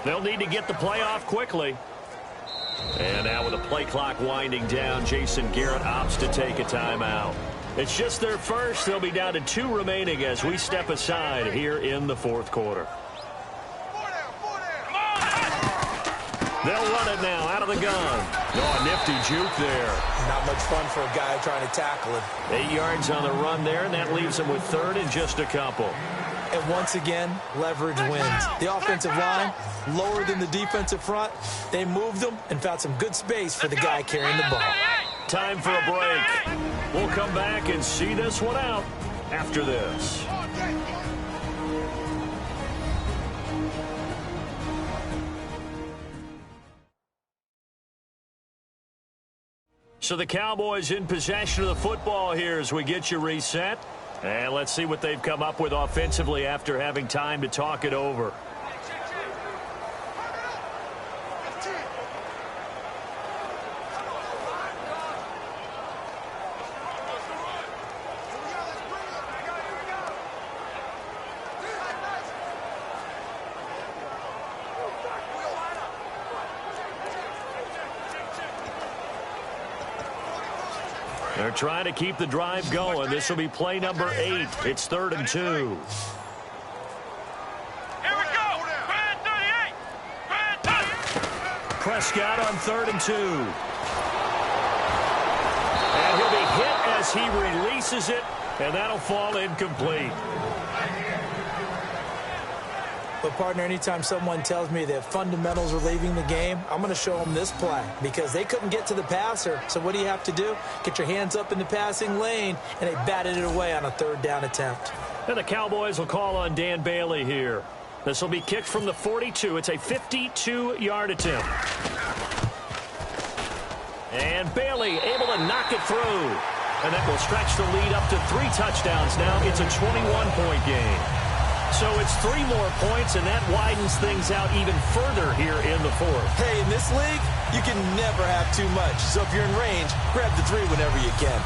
They'll need to get the play off quickly. And now with the play clock winding down, Jason Garrett opts to take a timeout. It's just their first. They'll be down to 2 remaining as we step aside here in the fourth quarter. They'll run it now out of the gun. Oh, a nifty juke there. Not much fun for a guy trying to tackle it. 8 yards on the run there, and that leaves them with third and just a couple. And once again, leverage wins. The offensive line, lower than the defensive front. They moved them and found some good space for the guy carrying the ball. Time for a break. We'll come back and see this one out after this. So the Cowboys in possession of the football here as we get you reset. And let's see what they've come up with offensively after having time to talk it over. They're trying to keep the drive going. This will be play number 8. It's 3rd and 2. Here we go. Bad 38. Bad 30. Prescott on 3rd and 2. And he'll be hit as he releases it, and that'll fall incomplete. But, partner, anytime someone tells me that fundamentals are leaving the game, I'm going to show them this play because they couldn't get to the passer. So what do you have to do? Get your hands up in the passing lane, and they batted it away on a 3rd down attempt. And the Cowboys will call on Dan Bailey here. This will be kicked from the 42. It's a 52-yard attempt. And Bailey able to knock it through. And that will stretch the lead up to 3 touchdowns now. It's a 21-point game. So it's 3 more points, and that widens things out even further here in the 4th. Hey, in this league, you can never have too much. So if you're in range, grab the 3 whenever you can.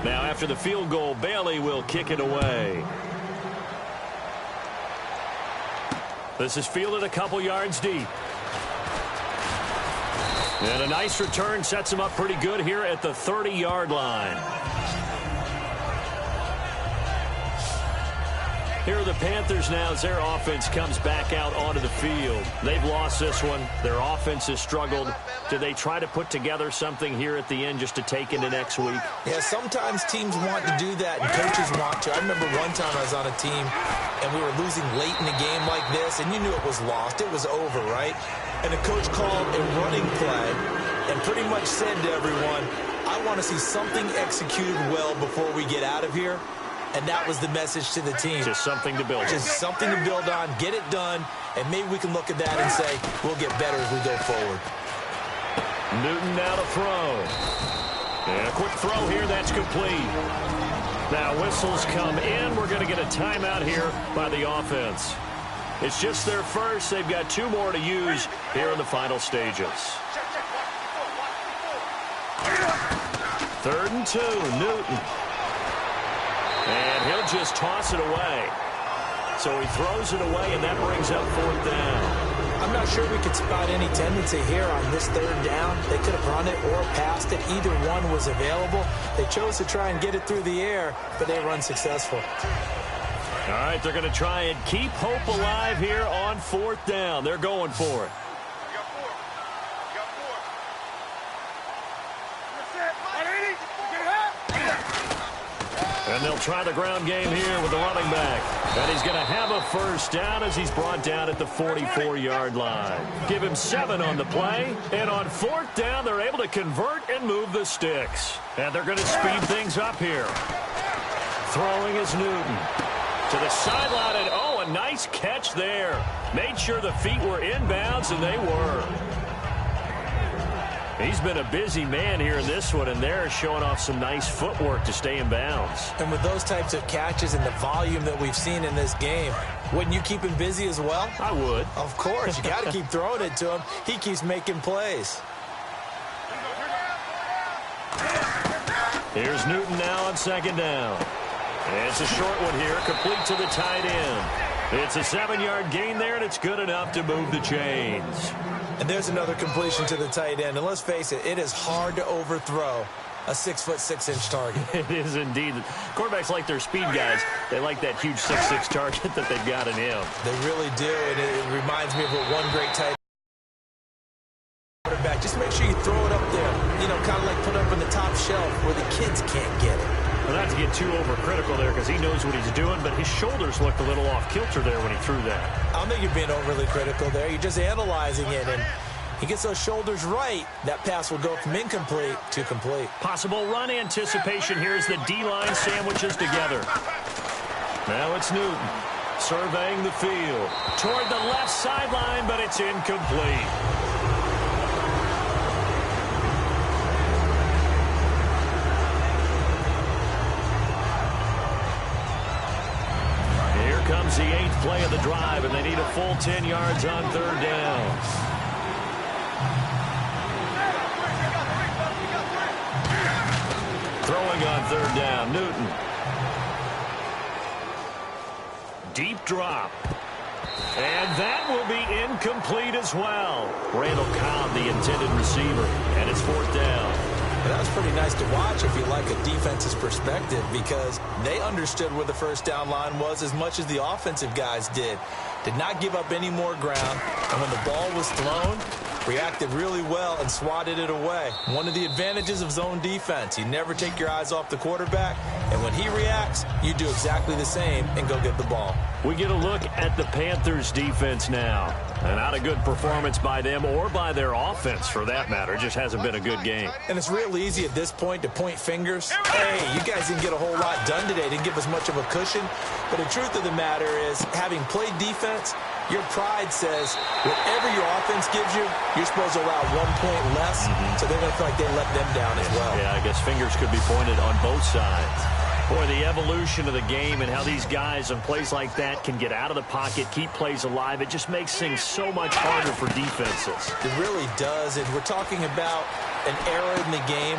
Now, after the field goal, Bailey will kick it away. This is fielded a couple yards deep. And a nice return sets him up pretty good here at the 30-yard line. Here are the Panthers now as their offense comes back out onto the field. They've lost this one. Their offense has struggled. Do they try to put together something here at the end just to take into next week? Yeah, sometimes teams want to do that and coaches want to. I remember one time I was on a team and we were losing late in a game like this, and you knew it was lost. It was over, right? And the coach called a running play and pretty much said to everyone, I want to see something executed well before we get out of here. And that was the message to the team. Just something to build on. Just something to build on, get it done, and maybe we can look at that and say, we'll get better as we go forward. Newton now to throw. And a quick throw here, that's complete. Now whistles come in. We're going to get a timeout here by the offense. It's just their first. They've got 2 more to use here in the final stages. 3rd and 2, Newton. And he'll just toss it away. So he throws it away, and that brings up 4th down. I'm not sure we could spot any tendency here on this 3rd down. They could have run it or passed it. Either one was available. They chose to try and get it through the air, but they run successful. All right, they're going to try and keep hope alive here on 4th down. They're going for it. And they'll try the ground game here with the running back. And he's going to have a first down as he's brought down at the 44-yard line. Give him 7 on the play. And on 4th down, they're able to convert and move the sticks. And they're going to speed things up here. Throwing is Newton. To the sideline, and oh, a nice catch there. Made sure the feet were inbounds, and they were. He's been a busy man here in this one, and they're showing off some nice footwork to stay in bounds. And with those types of catches and the volume that we've seen in this game, wouldn't you keep him busy as well? I would. Of course. You got to keep throwing it to him. He keeps making plays. Here's Newton now on 2nd down. It's a short one here, complete to the tight end. It's a 7-yard gain there, and it's good enough to move the chains. And there's another completion to the tight end. And let's face it, it is hard to overthrow a 6'6" target. It is indeed. Quarterbacks like their speed guys. They like that huge 6'6" target that they've got in him. They really do, and it reminds me of what one great tight end quarterback. Just make sure you throw it up there, you know, kind of like put it up on the top shelf where the kids can't get it. Well, not to get too overcritical there because he knows what he's doing, but his shoulders looked a little off kilter there when he threw that. I don't think you're being overly critical there. You're just analyzing it, and he gets those shoulders right. That pass will go from incomplete to complete. Possible run anticipation here as the D-line sandwiches together. Now it's Newton surveying the field. Toward the left sideline, but it's incomplete. Comes the 8th play of the drive, and they need a full 10 yards on 3rd down. Throwing on 3rd down, Newton. Deep drop. And that will be incomplete as well. Randall Cobb, the intended receiver, and it's 4th down. That was pretty nice to watch if you like a defense's perspective because they understood where the first down line was as much as the offensive guys did. Did not give up any more ground, and when the ball was thrown, reacted really well and swatted it away. One of the advantages of zone defense, you never take your eyes off the quarterback, and when he reacts, you do exactly the same and go get the ball. We get a look at the Panthers' defense now. And not a good performance by them or by their offense, for that matter. It just hasn't been a good game. And it's real easy at this point to point fingers. Hey, you guys didn't get a whole lot done today. Didn't give us much of a cushion. But the truth of the matter is, having played defense, your pride says whatever your offense gives you, you're supposed to allow 1 point less. So they're going to feel like they let them down as well. Yeah, I guess fingers could be pointed on both sides. Boy, the evolution of the game and how these guys on plays like that can get out of the pocket, keep plays alive, it just makes things so much harder for defenses. It really does, and we're talking about an era in the game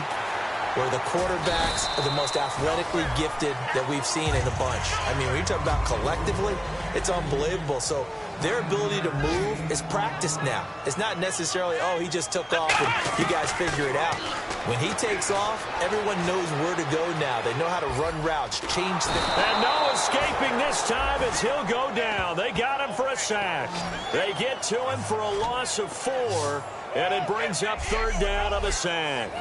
where the quarterbacks are the most athletically gifted that we've seen in a bunch. I mean, when you talk about collectively, it's unbelievable. So their ability to move is practiced now. It's not necessarily, oh, he just took off and you guys figure it out. When he takes off, everyone knows where to go now. They know how to run routes, change things. And no escaping this time as he'll go down. They got him for a sack. They get to him for a loss of 4, and it brings up 3rd down of a sack.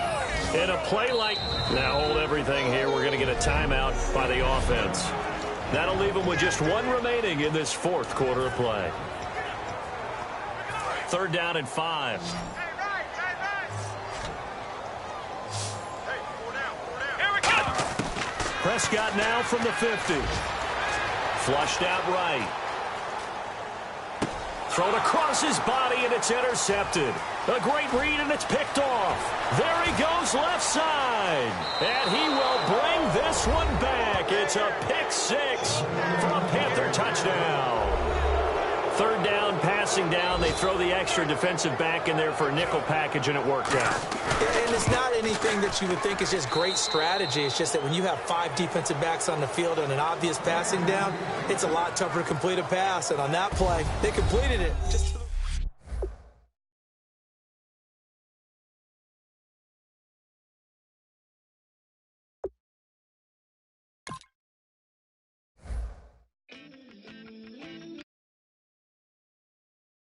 In a play like, now hold everything here. We're going to get a timeout by the offense. That'll leave them with just 1 remaining in this 4th quarter of play. 3rd down and 5. Prescott now from the 50. Flushed out right. Thrown across his body, and it's intercepted. A great read, and it's picked off. There he goes left side. And he will bring this one back. It's a pick 6 for a Panther touchdown. 3rd down, passing down. They throw the extra defensive back in there for a nickel package, and it worked out. And it's not anything that you would think is just great strategy. It's just that when you have 5 defensive backs on the field on an obvious passing down, it's a lot tougher to complete a pass. And on that play, they completed it. Just